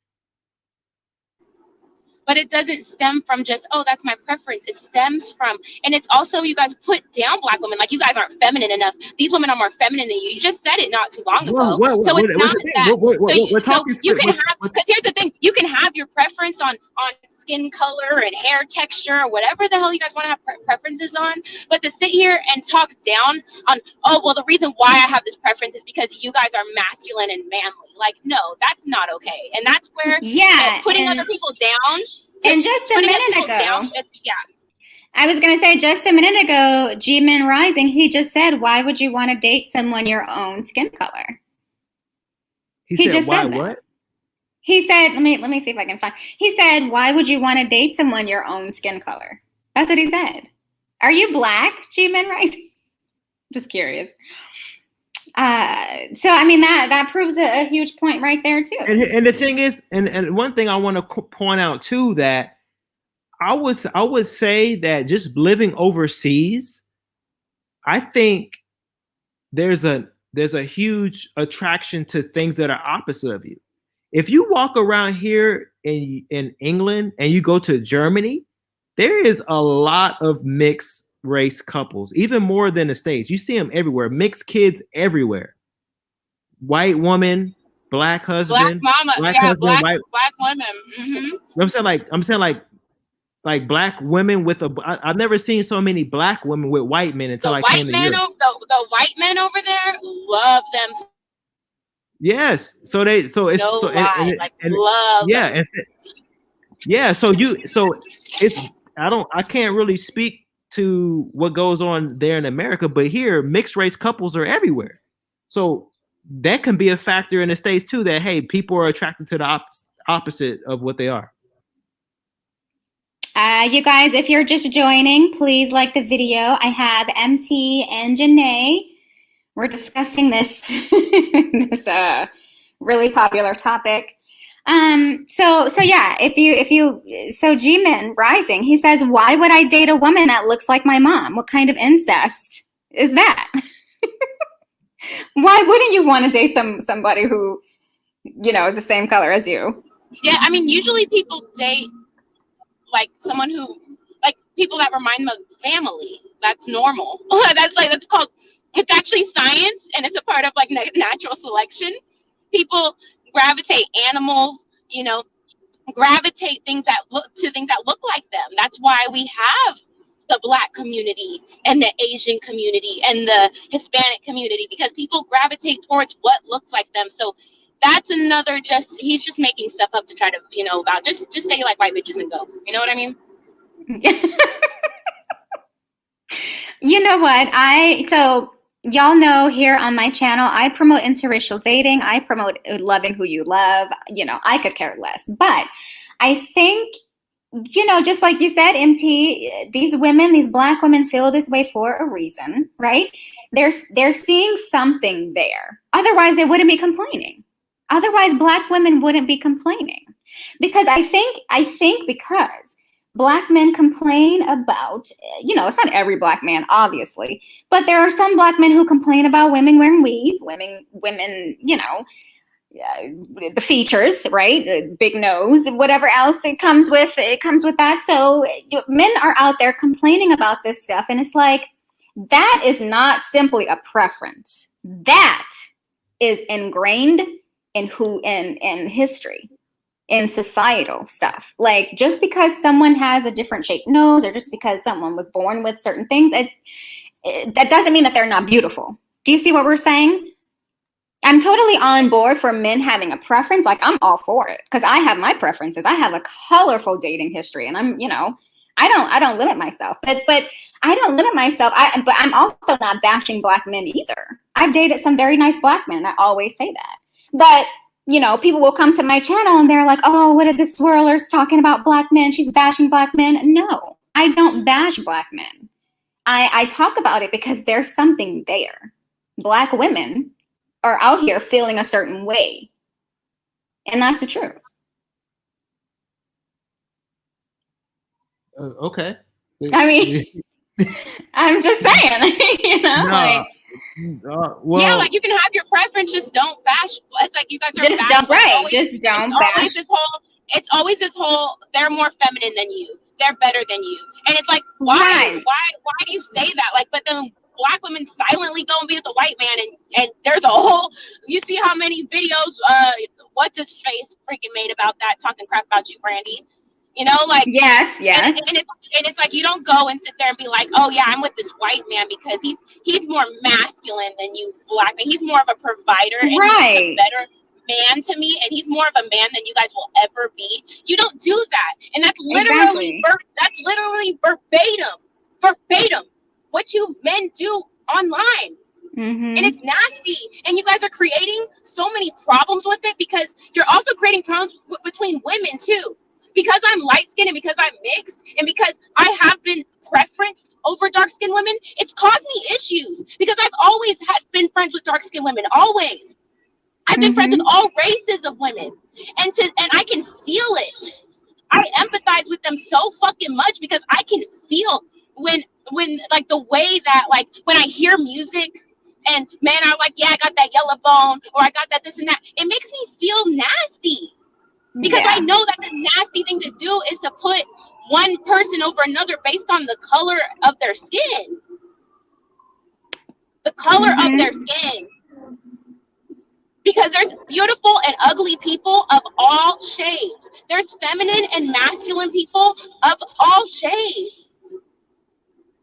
But it doesn't stem from just, oh, that's my preference. It stems from, and it's also, you guys put down black women like you guys aren't feminine enough. These women are more feminine than you. You just said it not too long ago. So it's not that. You can have, because here's the thing, you can have your preference on skin color and hair texture or whatever the hell you guys want to have preferences on, but to sit here and talk down on, oh, well, the reason why I have this preference is because you guys are masculine and manly. Like, no, that's not okay. And that's where putting other people down. And just a minute ago, I was going to say, just a minute ago, G-Men Rising, he just said, why would you want to date someone your own skin color? He said, why what? He said, let me see if I can find. He said, why would you want to date someone your own skin color? That's what he said. Are you black, G-Men Rising? Just curious. So I mean that proves a huge point right there too. And the thing is, and one thing I want to point out too, that I would say that just living overseas, I think there's a huge attraction to things that are opposite of you. If you walk around here in England and you go to Germany, there is a lot of mixed race couples, even more than the States. You see them everywhere, mixed kids everywhere. White woman, black husband, black mama, black husband, black women. Mm-hmm. I'm saying like black women with I've never seen so many black women with white men until I came to Europe. The white men over there love them. Yes, so it's love. Yeah, so it's I can't really speak to what goes on there in America, but here mixed race couples are everywhere. So that can be a factor in the States too, that hey, people are attracted to the opposite of what they are. You guys, if you're just joining, please like the video. I have MT and Jenee. We're discussing this really popular topic. So G-Men Rising, he says, why would I date a woman that looks like my mom? What kind of incest is that? Why wouldn't you want to date somebody who, is the same color as you? Yeah, I mean, usually people date like someone who, like people that remind them of family. That's normal. That's called, it's actually science, and it's a part of like natural selection. People gravitate, animals, gravitate things that look like them. That's why we have the Black community and the Asian community and the Hispanic community, because people gravitate towards what looks like them. So that's another, he's just making stuff up to try to, about just say like white bitches and go. You know what I mean? You know what? So y'all know here on my channel, I promote interracial dating. I promote loving who you love. I could care less. But I think, just like you said, MT, these Black women feel this way for a reason, right? They're seeing something there. Otherwise, they wouldn't be complaining. Otherwise, Black women wouldn't be complaining. Because I think because Black men complain about, it's not every Black man, obviously, but there are some Black men who complain about women wearing weave, women, the features, right? The big nose, whatever else it comes with that. So men are out there complaining about this stuff, and it's like, that is not simply a preference. That is ingrained in history, in societal stuff. Like, just because someone has a different shaped nose, or just because someone was born with certain things, that doesn't mean that they're not beautiful. Do you see what we're saying? I'm totally on board for men having a preference. Like, I'm all for it, because I have my preferences. I have a colorful dating history, and I don't limit myself. But I don't limit myself. But I'm also not bashing Black men either. I've dated some very nice Black men. I always say that. But people will come to my channel and they're like, "Oh, what are the swirlers talking about Black men? She's bashing Black men." No, I don't bash Black men. I talk about it because there's something there. Black women are out here feeling a certain way, and that's the truth. Okay. I mean, I'm just saying, No. Well, yeah, like, you can have your preference, just don't bash. It's like you guys are just don't, right? Just don't bash. It's always this whole, they're more feminine than you, they're better than you, and it's like, why? Right. Why do you say that? Like, but then Black women silently go and be with the white man, and there's a whole, you see how many videos what's his face freaking made about that, talking crap about you, Brandy. Like, yes. And it's like, you don't go and sit there and be like, "Oh yeah, I'm with this white man because he's more masculine than you, Black man. He's more of a provider, and right. he's a better man to me, and he's more of a man than you guys will ever be." You don't do that, and that's literally verbatim what you men do online. Mm-hmm. And it's nasty, and you guys are creating so many problems with it, because you're also creating problems between women too. Because I'm light-skinned, and because I'm mixed, and because I have been preferenced over dark-skinned women, it's caused me issues, because I've always been friends with dark-skinned women, always. I've been friends with all races of women, and I can feel it. I empathize with them so fucking much, because I can feel when like, the way that, like, when I hear music and men are like, "Yeah, I got that yellow bone," or "I got that this and that," it makes me feel nasty. Because I know that the nasty thing to do is to put one person over another based on the color of their skin. The color of their skin. Because there's beautiful and ugly people of all shades. There's feminine and masculine people of all shades.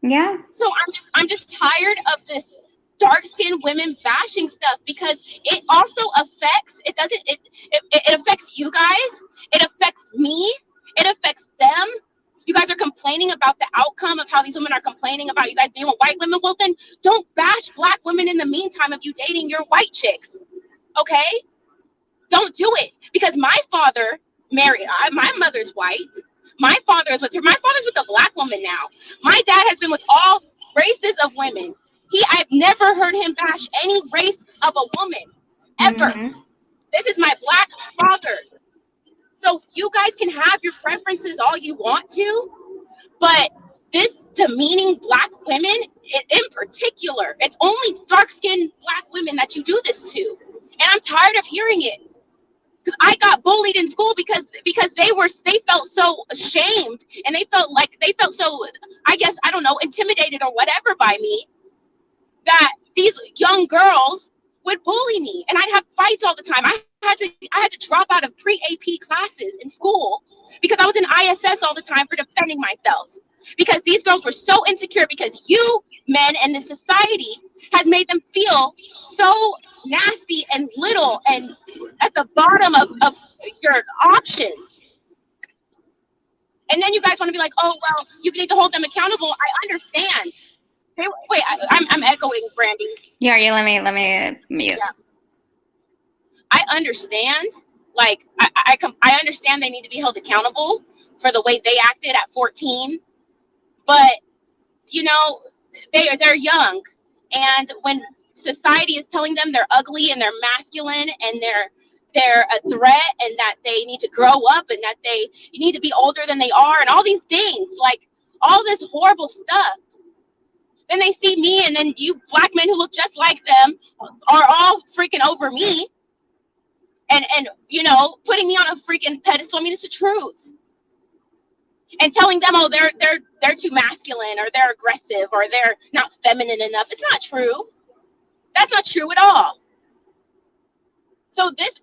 Yeah. So I'm just tired of this dark-skinned women bashing stuff, because it also affects, it affects you guys, it affects me, it affects them. You guys are complaining about the outcome of how these women are complaining about you guys being with white women. Well, then don't bash Black women in the meantime of you dating your white chicks, okay? Don't do it, because my father married, my mother's white, my father is with her, my father's with a Black woman now. My dad has been with all races of women. I've never heard him bash any race of a woman, ever. This is my Black father. So you guys can have your preferences all you want to, but this demeaning Black women in particular, it's only dark-skinned Black women that you do this to. And I'm tired of hearing it. Because I got bullied in school because they felt so ashamed, and they felt so, I guess, I don't know, intimidated or whatever by me, that these young girls would bully me, and I'd have fights all the time. I had to drop out of pre-AP classes in school because I was in ISS all the time for defending myself, because these girls were so insecure, because you men and the society has made them feel so nasty and little and at the bottom of your options. And then you guys want to be like, "Oh, well, you need to hold them accountable." I understand. Hey, wait, I'm echoing, Brandy. Yeah, let me mute. Yeah. I understand. Like, I understand they need to be held accountable for the way they acted at 14, but they're young, and when society is telling them they're ugly and they're masculine and they're a threat and that they need to grow up and that you need to be older than they are and all these things, like all this horrible stuff. Then they see me, and then you black men who look just like them are all freaking over me and putting me on a freaking pedestal. I mean, it's the truth. And telling them, oh, they're too masculine, or they're aggressive, or they're not feminine enough. It's not true. That's not true at all. So this,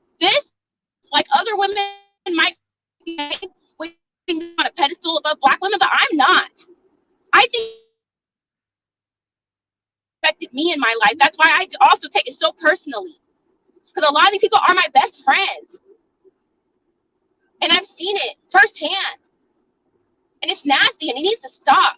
like other women might be on a pedestal above black women, but I'm not. I think it affected me in my life. That's why I also take it so personally, because a lot of these people are my best friends, and I've seen it firsthand, and it's nasty, and it needs to stop.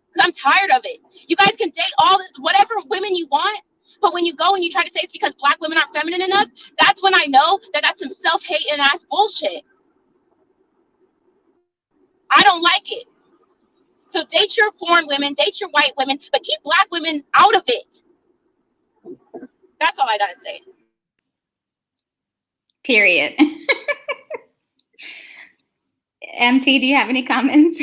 Because I'm tired of it. You guys can date all this, whatever women you want, but when you go and you try to say it's because black women aren't feminine enough, that's when I know that that's some self-hating ass bullshit. I don't like it. So date your foreign women, date your white women, but keep black women out of it. That's all I gotta say. Period. MT, do you have any comments?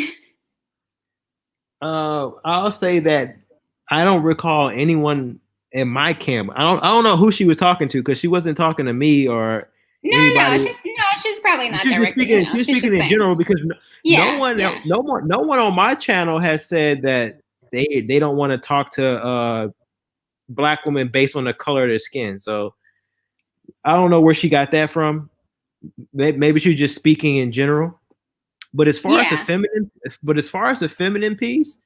I'll say that I don't recall anyone in my camp. I don't know who she was talking to, because she wasn't talking to me or anybody. She's probably not she's directly. Speaking, she's speaking in general, because no one on my channel has said that they don't want to talk to black women based on the color of their skin. So I don't know where she got that from. Maybe she was just speaking in general. But as far as the feminine piece,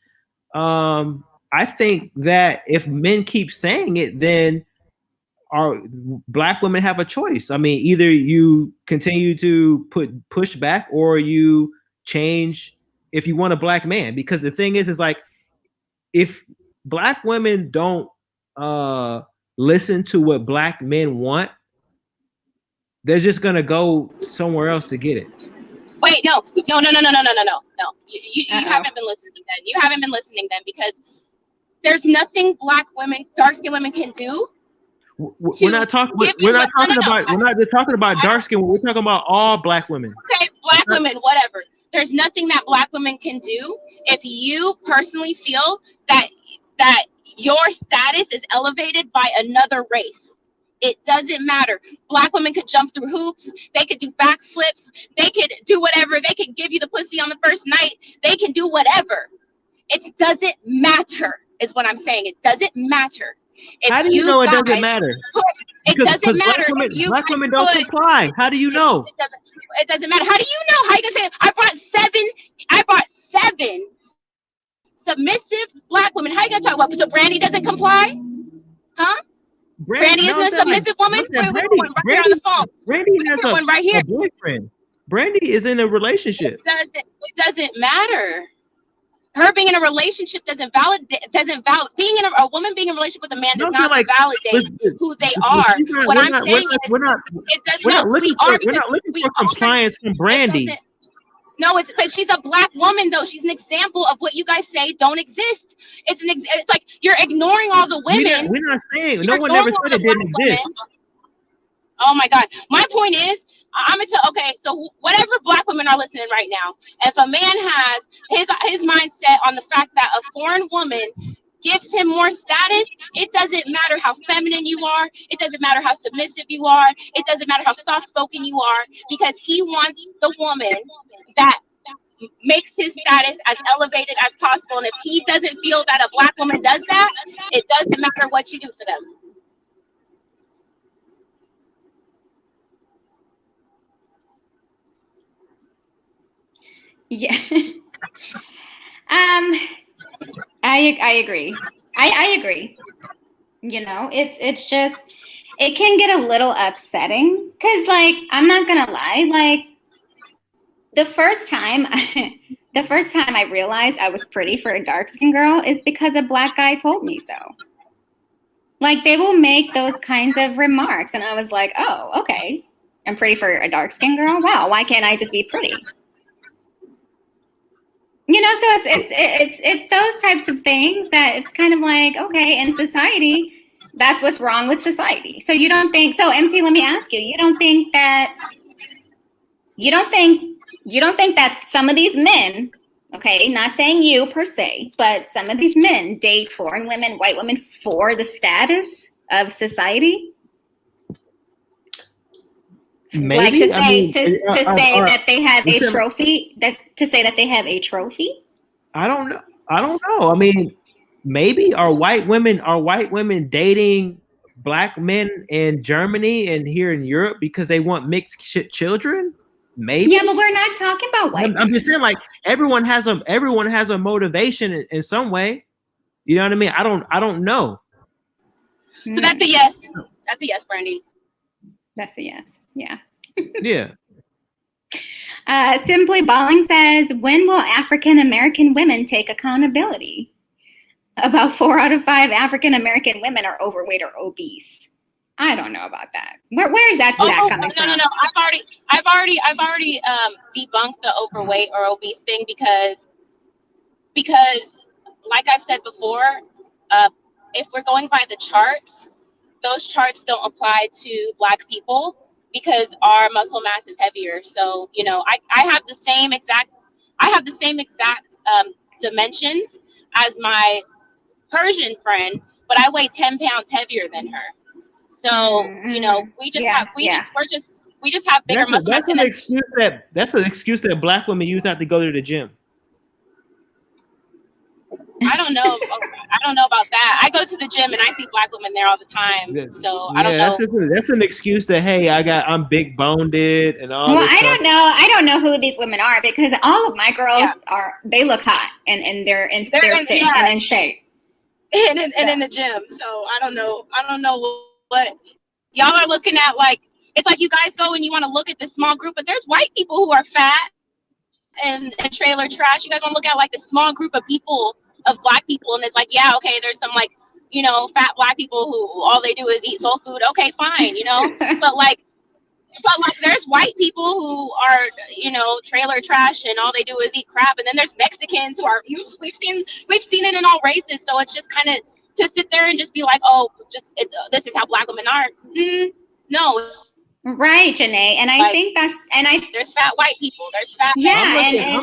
I think that if men keep saying it, then black women have a choice. I mean, either you continue to push back, or you change if you want a black man. Because the thing is like, if black women don't listen to what black men want, they're just gonna go somewhere else to get it. Wait, no. You haven't been listening then. You haven't been listening then, because there's nothing black women, dark-skinned women can do. We're not talking about dark skin. We're talking about all black women. Okay, black women, whatever. There's nothing that black women can do if you personally feel that your status is elevated by another race. It doesn't matter. Black women could jump through hoops. They could do backflips. They could do whatever. They could give you the pussy on the first night. They can do whatever. It doesn't matter, is what I'm saying. It doesn't matter. How do you know it doesn't matter? It doesn't matter. Black women don't comply. How do you know? It doesn't matter. How do you know? How you gonna say I brought seven submissive black women? How you gonna talk about? So Brandy doesn't comply? Huh? Brandy isn't a submissive woman? Brandy on the phone. Brandy has a boyfriend. Brandy is in a relationship. It doesn't matter. Her being in a relationship doesn't validate. Being in a woman being in a relationship with a man does not validate who they are. What I'm saying is, we're not looking for compliance from Brandy. No, but she's a black woman though. She's an example of what you guys say don't exist. It's like you're ignoring all the women. We're not saying. No one ever said it didn't exist. Oh my God. My point is, I'm gonna tell. Okay, so whatever black women are listening right now, if a man has his mindset on the fact that a foreign woman gives him more status, it doesn't matter how feminine you are. It doesn't matter how submissive you are. It doesn't matter how soft-spoken you are, because he wants the woman that makes his status as elevated as possible. And if he doesn't feel that a black woman does that, it doesn't matter what you do for them. Yeah. I agree. I agree. You know, it's just, it can get a little upsetting, because like, I'm not gonna lie, like the first time I realized I was pretty for a dark-skinned girl is because a black guy told me so. Like, they will make those kinds of remarks, and I was like, oh, okay, I'm pretty for a dark-skinned girl? Wow, why can't I just be pretty? You know, so it's those types of things that it's kind of like, okay, in society, That's what's wrong with society. So you don't think, so MT, let me ask you, you don't think that some of these men, okay, not saying you per se, but some of these men date foreign women, white women for the status of society? Maybe. Like to say that they have a trophy, to say that they have a trophy? I don't know. I mean, maybe are white women dating black men in Germany and here in Europe because they want mixed children? Maybe. Yeah, but we're not talking about white. I'm just saying, like, everyone has a motivation in some way. You know what I mean? I don't know. So that's a yes. That's a yes, Brandy. That's a yes. Yeah. Yeah. Simply Balling says, when will African American women take accountability? About 4 out of 5 African American women are overweight or obese. I don't know about that. Where is that stat coming from? No. I've already debunked the overweight or obese thing because like I've said before, if we're going by the charts, those charts don't apply to Black people because our muscle mass is heavier. So, you know, I have the same exact dimensions as my Persian friend, but I weigh 10 pounds heavier than her. So, you know, we just have bigger muscle mass. That's an excuse that Black women use not to go to the gym. I don't know about that. I go to the gym and I see Black women there all the time. So I don't know. That's an excuse that, hey, I'm big boned and all. Well, I don't know who these women are because all of my girls they look hot and they're fit and in shape. And in the gym. So I don't know what y'all are looking at. Like, it's like you guys go and you want to look at this small group, but there's white people who are fat and trailer trash. You guys want to look at like the small group of people, of Black people, and it's like, yeah, okay, there's some like, you know, fat Black people who all they do is eat soul food. Okay, fine, you know, but like there's white people who are, you know, trailer trash and all they do is eat crap, and then there's Mexicans who are, we've seen it in all races. So it's just kind of to sit there and just be like, oh, this is how Black women are. No. Right, Jenee, and I think there's fat white people. There's fat. Yeah,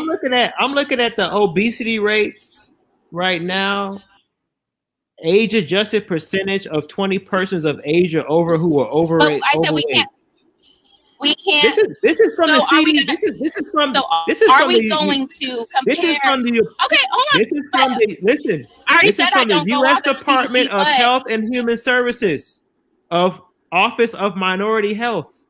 I'm looking at the obesity rates right now. Age-adjusted percentage of 20 persons of age or over who are overweight. I said we can't. This is from the CD. This is from. Are we going to compare? This is from the. Okay, hold on. This is from the. Listen. This is from the U.S. Department of Health and Human Services, of Office of Minority Health.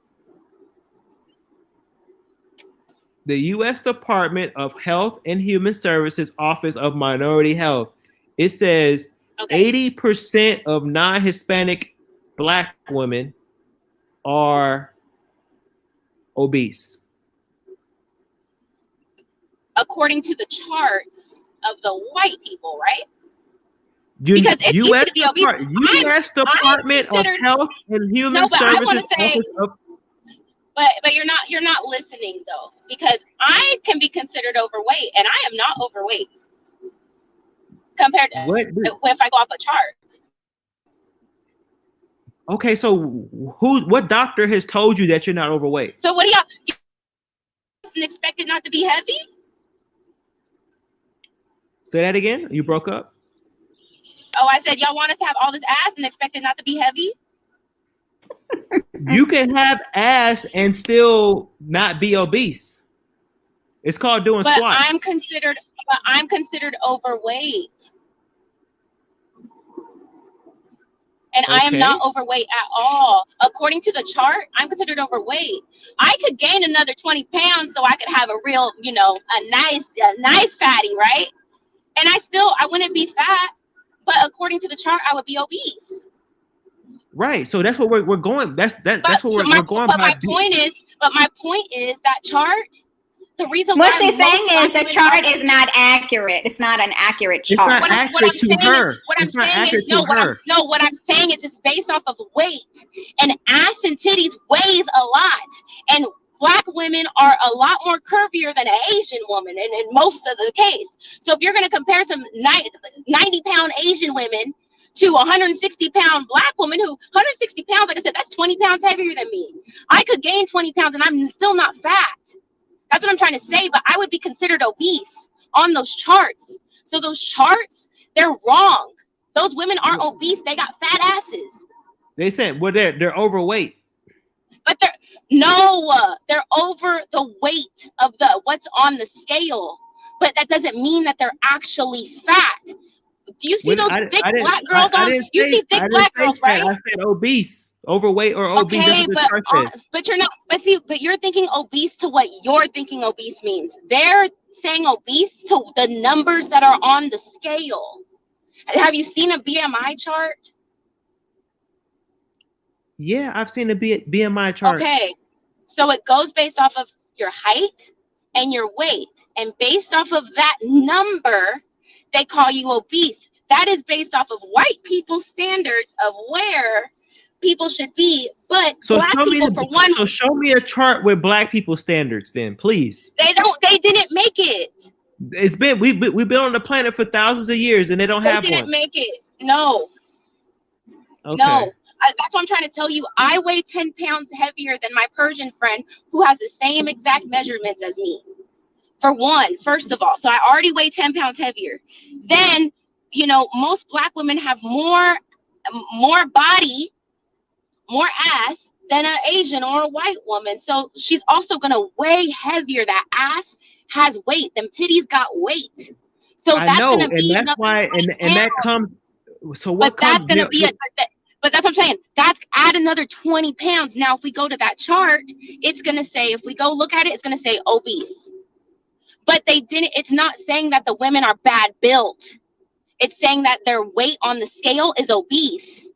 The U.S. Department of Health and Human Services, Office of Minority Health. It says 80% of non-Hispanic Black women are obese. According to the charts of the white people, right? Because it's easy to be obese. U.S. Department of Health and Human Services. But you're not listening though, because I can be considered overweight, and I am not overweight compared to if I go off a chart. Okay, so what doctor has told you that you're not overweight? So what do y'all expected not to be heavy? Say that again. You broke up. Oh, I said y'all want us to have all this ass and expected not to be heavy? You can have ass and still not be obese. It's called doing squats. I'm considered overweight. And I am not overweight at all. According to the chart, I'm considered overweight. I could gain another 20 pounds so I could have a real, you know, a nice fatty, right? And I wouldn't be fat, but according to the chart, I would be obese. Right. So that's what we're going. That's what we're going by. My point is that chart. The reason what she's saying is the chart is not accurate. It's not an accurate chart. It's not accurate to her. What I'm saying is it's based off of weight, and ass and titties weighs a lot, and Black women are a lot more curvier than an Asian woman in most of the case. So if you're going to compare some 90-pound Asian women to a 160-pound Black woman who 160 pounds, like I said, that's 20 pounds heavier than me. I could gain 20 pounds and I'm still not fat. That's what I'm trying to say, but I would be considered obese on those charts. So those charts, they're wrong. Those women aren't obese. They got fat asses. They said, well, they're overweight. But they're over the weight of what's on the scale. But that doesn't mean that they're actually fat. Do you see those thick black girls on? You see thick black girls, right? I said obese, overweight, or obese. Okay, but you're not. But you're thinking obese to what you're thinking obese means. They're saying obese to the numbers that are on the scale. Have you seen a BMI chart? Yeah, I've seen a BMI chart. Okay, so it goes based off of your height and your weight, and based off of that number, they call you obese. That is based off of white people's standards of where people should be, but Black people, for one. So show me a chart with Black people standards, then, please. They didn't make it. It's been we've been on the planet for thousands of years, and they have one. They didn't make it. No. Okay. No. That's what I'm trying to tell you. I weigh 10 pounds heavier than my Persian friend who has the same exact measurements as me. For one, first of all. So I already weigh 10 pounds heavier. Then, most Black women have more body, more ass than an Asian or a white woman. So she's also going to weigh heavier. That ass has weight. Them titties got weight. So that's going to be that's why, and that comes. So what? But that's going to be But that's what I'm saying. That's add another 20 pounds. Now, if we go to that chart, it's going to say, if we go look at it, it's going to say obese. But it's not saying that the women are bad built. It's saying that their weight on the scale is obese.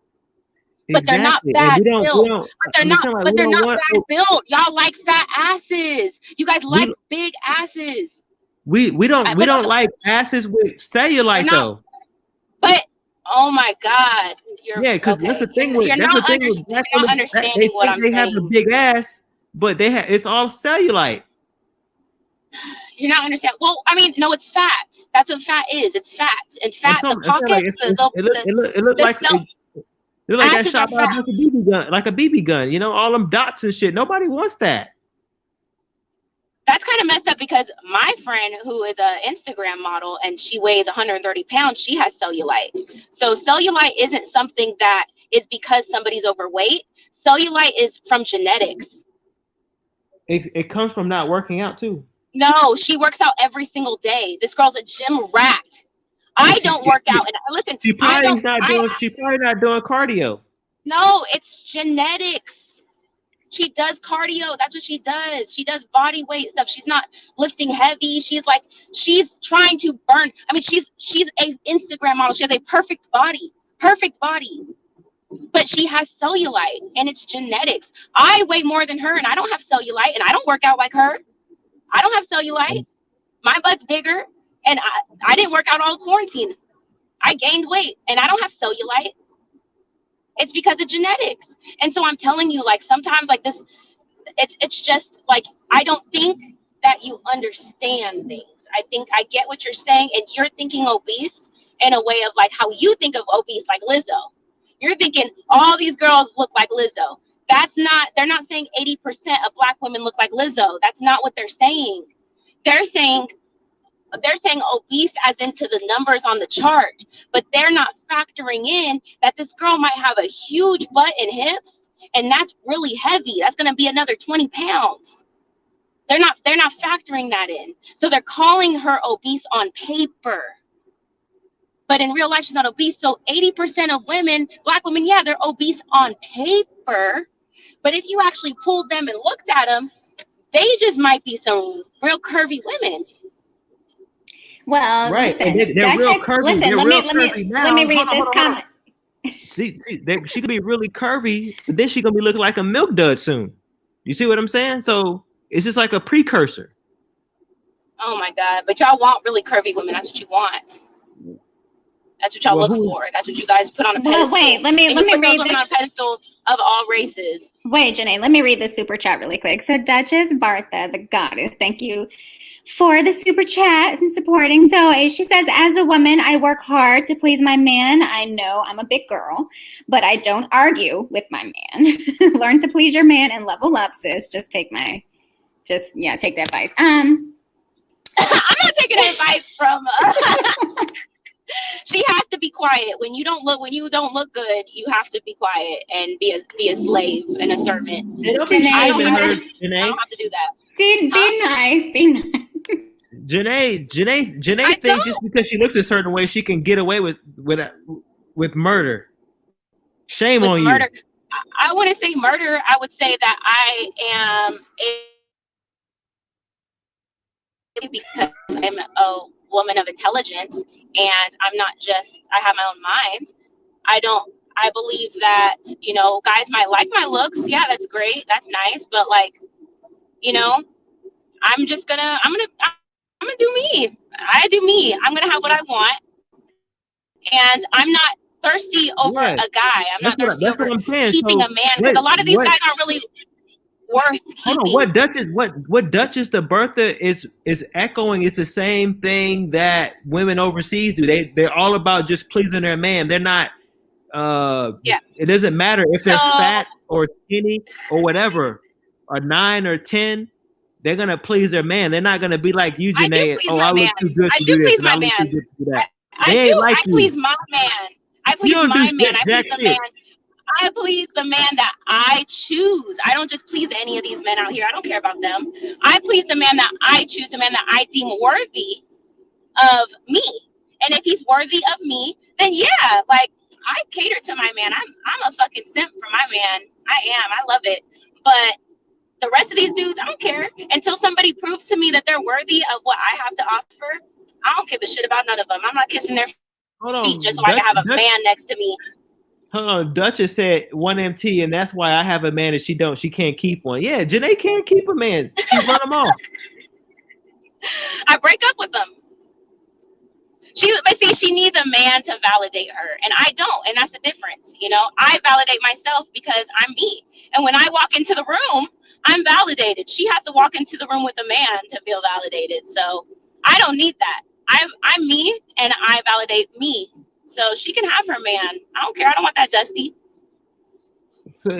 But they're not bad built. But they're not bad built. Y'all like fat asses. You guys like big asses. We don't like asses with cellulite though. But oh my God. Because that's the thing with Black women. They have a big ass, but it's all cellulite. You're not understanding. Well, I mean, no, it's fat. That's what fat is. It's fat. And fat, the pockets, it looked like that shot by like a BB gun. All them dots and shit. Nobody wants that. That's kind of messed up because my friend, who is an Instagram model and she weighs 130 pounds, she has cellulite. So cellulite isn't something that is because somebody's overweight. Cellulite is from genetics. It comes from not working out too. No, she works out every single day. This girl's a gym rat. I don't work out. And listen, she's probably not doing cardio. No, it's genetics. She does cardio. That's what she does. She does body weight stuff. She's not lifting heavy. She's trying to burn. I mean, she's a Instagram model. She has a perfect body, but she has cellulite and it's genetics. I weigh more than her and I don't have cellulite and I don't work out like her. I don't have cellulite. My butt's bigger and I didn't work out all quarantine. I gained weight and I don't have cellulite. It's because of genetics. And so I'm telling you, sometimes this, it's just I don't think that you understand things. I think I get what you're saying, and you're thinking obese in a way of how you think of obese, like Lizzo. You're thinking all these girls look like Lizzo. They're not saying 80% of Black women look like Lizzo. That's not what they're saying. They're saying obese as into the numbers on the chart, but they're not factoring in that this girl might have a huge butt and hips, and that's really heavy. That's going to be another 20 pounds. They're not factoring that in. So they're calling her obese on paper. But in real life, she's not obese. So 80% of women, Black women, yeah, they're obese on paper. But if you actually pulled them and looked at them, they just might be some real curvy women. Well, right. Listen, they're real curvy. Listen, let me read this comment. She could be really curvy, but then she's gonna be looking like a milk dud soon. You see what I'm saying? So it's just like a precursor. Oh my God! But y'all want really curvy women. That's what you want. That's what y'all look for. That's what you guys put on a pedestal. Well, wait. Let me read this on a pedestal of all races. Wait, Jenee. Let me read this super chat really quick. So Duchess Bartha, the goddess, thank you for the super chat and supporting. So she says, as a woman, I work hard to please my man. I know I'm a big girl, but I don't argue with my man. Learn to please your man and level up, sis. Take the advice. I'm not taking advice from. She has to be quiet when you don't look good. You have to be quiet and be a slave and a servant. I don't have to do that. Be nice. Be nice. Jenee thinks just because she looks a certain way, she can get away with murder. Shame with on murder. You. I wouldn't say murder. I would say that I am because I'm a woman of intelligence and I have my own mind. I believe that, guys might like my looks. Yeah, that's great. That's nice. But I'm gonna do me. I do me. I'm gonna have what I want. And I'm not thirsty over a guy. I'm not thirsty over keeping a man. Because a lot of these guys aren't really worth keeping. Hold on, what Duchess the Bertha is echoing is the same thing that women overseas do. They're all about just pleasing their man. They're not it doesn't matter if they're fat or skinny or whatever, or 9 or 10, they're gonna please their man. They're not gonna be like you, Jenee. I look too good to do this, and I look too good to do that. I please my man. I please my man. I please the man. I please the man that I choose. I don't just please any of these men out here. I don't care about them. I please the man that I choose, the man that I deem worthy of me. And if he's worthy of me, then I cater to my man. I'm a fucking simp for my man. I am. I love it. But the rest of these dudes, I don't care. Until somebody proves to me that they're worthy of what I have to offer, I don't give a shit about none of them. I'm not kissing their feet just so I can have a man next to me. Hold on, Duchess said 1MT, and that's why I have a man and she can't keep one. Yeah, Jenee can't keep a man. She run them off. I break up with them. She needs a man to validate her, and I don't, and that's the difference. I validate myself because I'm me, and when I walk into the room, I'm validated. She has to walk into the room with a man to feel validated. So I don't need that. I'm me, and I validate me. So she can have her man. I don't care. I don't want that Dusty. So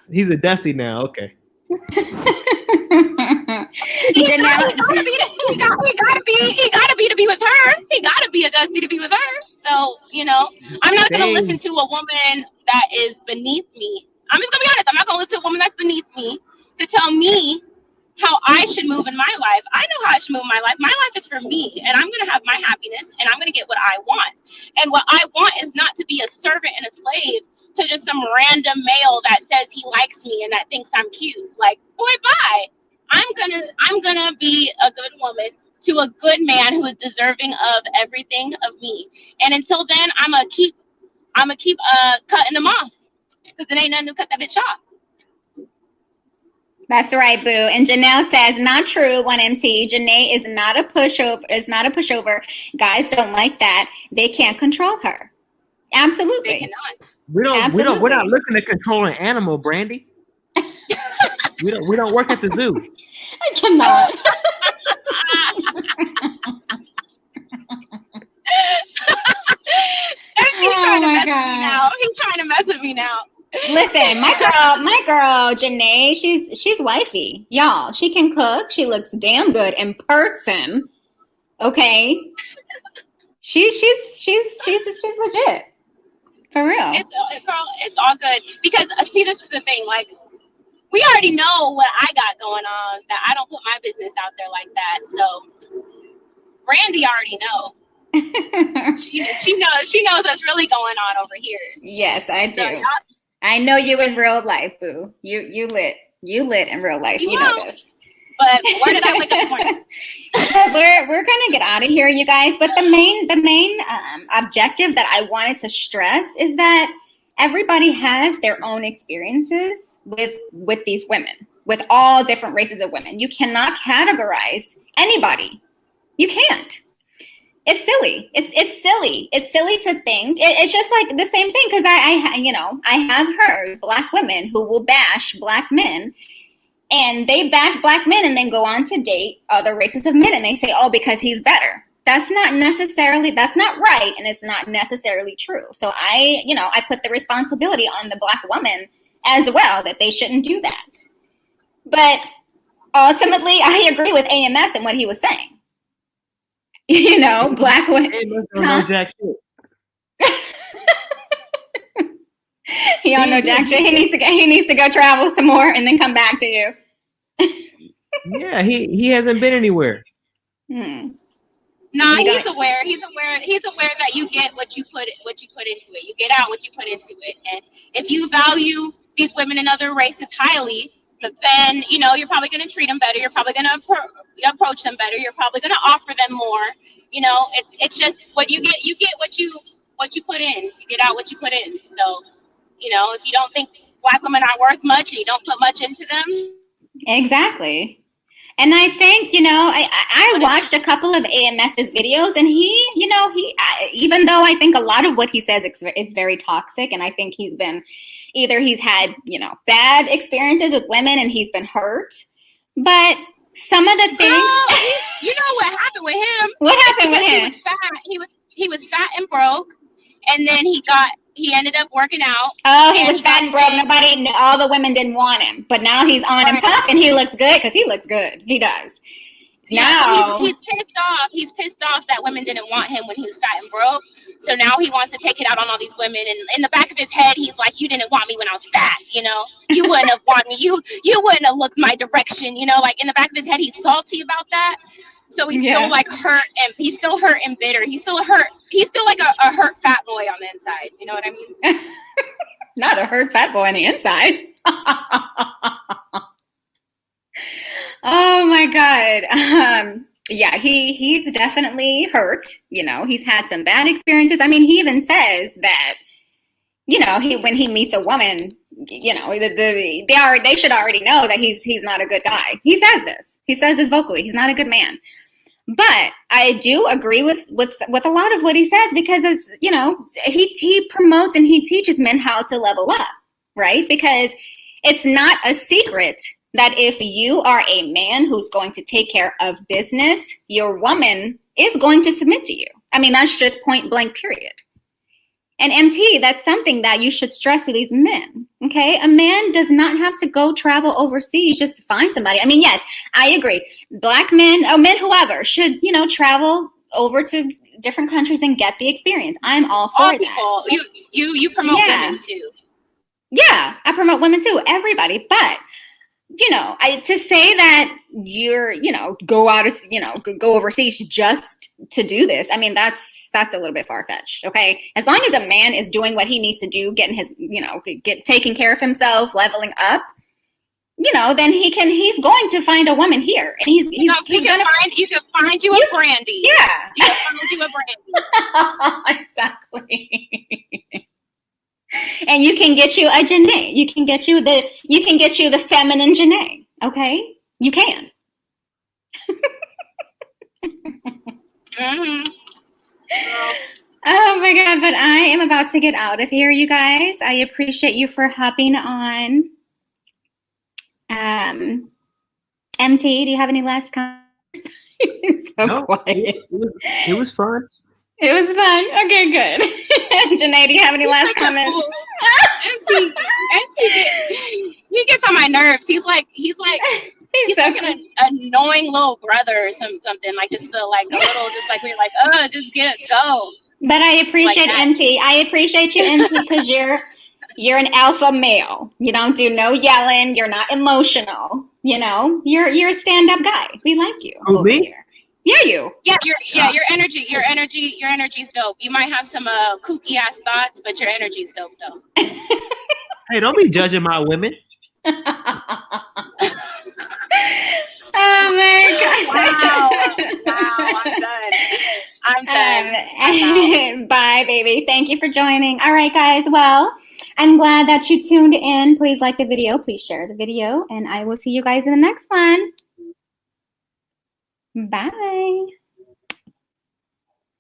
he's a Dusty now. Okay. He gotta be to be with her. He gotta be a Dusty to be with her. So, I'm not gonna listen to a woman that is beneath me. I'm just gonna be honest. I'm not gonna listen to a woman that's beneath me to tell me how I should move in my life. I know how I should move my life. My life is for me, and I'm going to have my happiness, and I'm going to get what I want. And what I want is not to be a servant and a slave to just some random male that says he likes me and that thinks I'm cute. Like, boy, bye. I'm gonna be a good woman to a good man who is deserving of everything of me. And until then, I'm gonna keep cutting them off because it ain't nothing to cut that bitch off. That's right, boo. And Janelle says, not true, 1MT. Jenee is not a pushover. Guys don't like that. They can't control her. Absolutely. They cannot. We're not looking to control an animal, Brandy. we don't work at the zoo. I cannot. He's trying to mess with me now. Listen, my girl, Jenee, she's wifey, y'all. She can cook. She looks damn good in person. Okay, she's legit, for real. It's all good because see, this is the thing. Like, we already know what I got going on. That I don't put my business out there like that. So, Brandy already know. She knows what's really going on over here. Yes, I do. So, I know you in real life, boo. You lit in real life. You know this. But where did I wake up this morning? We're gonna get out of here, you guys. But the main objective that I wanted to stress is that everybody has their own experiences with these women, with all different races of women. You cannot categorize anybody. You can't. It's silly. It's silly. It's silly to think. It's just like the same thing because I have heard Black women who will bash Black men, And they bash black men and then go on to date other races of men. And they say, oh, because he's better. That's not right. And it's not necessarily true. So I put the responsibility on the black woman as well, that they shouldn't do that. But ultimately, I agree with AMS and what he was saying. Black women. Know jack shit. He don't know jack shit. He needs to go travel some more and then come back to you. Yeah, he hasn't been anywhere. No, he's aware. He's aware that you get what you put into it. You get out what you put into it. And if you value these women and other races highly, then you're probably going to treat them better. You're probably going to approach them better. You're probably going to offer them more. It's just what you get. You get what you put in. You get out what you put in. So, if you don't think black women are worth much and you don't put much into them. Exactly. And I think, I watched a couple of AMS's videos, and he even though I think a lot of what he says is very toxic, and I think he's had, bad experiences with women and he's been hurt, but some of the things. Oh, you know what happened with him? What happened with him? He was fat. He was fat and broke, and then he ended up working out. Oh, he was fat and broke. All the women didn't want him. But now he's on and puff, and he looks good because he looks good. He does. Yeah, now he's pissed off. He's pissed off that women didn't want him when he was fat and broke. So now he wants to take it out on all these women. And in the back of his head, he's like, "You didn't want me when I was fat. You wouldn't have wanted me. You wouldn't have looked my direction. Like in the back of his head, he's salty about that. So he's still like hurt, and he's still hurt and bitter. He's still hurt. He's still like a hurt fat boy on the inside. You know what I mean? Not a hurt fat boy on the inside. Oh my God. Yeah, he's definitely hurt. He's had some bad experiences. I mean, he even says that, when he meets a woman, they should already know that he's not a good guy. He says this. He says this vocally. He's not a good man. But I do agree with a lot of what he says, because he promotes and he teaches men how to level up, right? Because it's not a secret that if you are a man who's going to take care of business, your woman is going to submit to you. I mean, that's just point blank, period. And MT, that's something that you should stress to these men, okay? A man does not have to go travel overseas just to find somebody. I mean, yes, I agree. Black men, or men, whoever, should, travel over to different countries and get the experience. I'm all for all people. that. You promote women too. Yeah, I promote women too, everybody. But, to say that you're, go overseas just to do this, I mean, that's a little bit far-fetched, okay? As long as a man is doing what he needs to do, getting his, taking care of himself, leveling up, then he's going to find a woman here. And you can find you a Brandy. Yeah. You can find you a Brandy. Exactly. And you can get you a Jenee. You can get you the feminine Jenee, okay? You can. Mm-hmm. Oh my God, but I am about to get out of here, you guys. I appreciate you for hopping on. MT, do you have any last comments? No, quiet. It was fun. It was fun. Okay, good. Jenee, do you have any last comments? MT, he gets on my nerves. He's like an annoying little brother or something, like just a little, just like we're like, just go. But I appreciate like MT. I appreciate you, MT, because you're an alpha male. You don't do no yelling. You're not emotional. You're a stand-up guy. We like you. Oh, me? Here. Yeah, you. Yeah, your energy's dope. You might have some kooky ass thoughts, but your energy's dope though. Hey, don't be judging my women. Oh my God. Wow, I'm done. Bye, baby. Thank you for joining. All right, guys. Well, I'm glad that you tuned in. Please like the video. Please share the video. And I will see you guys in the next one. Bye.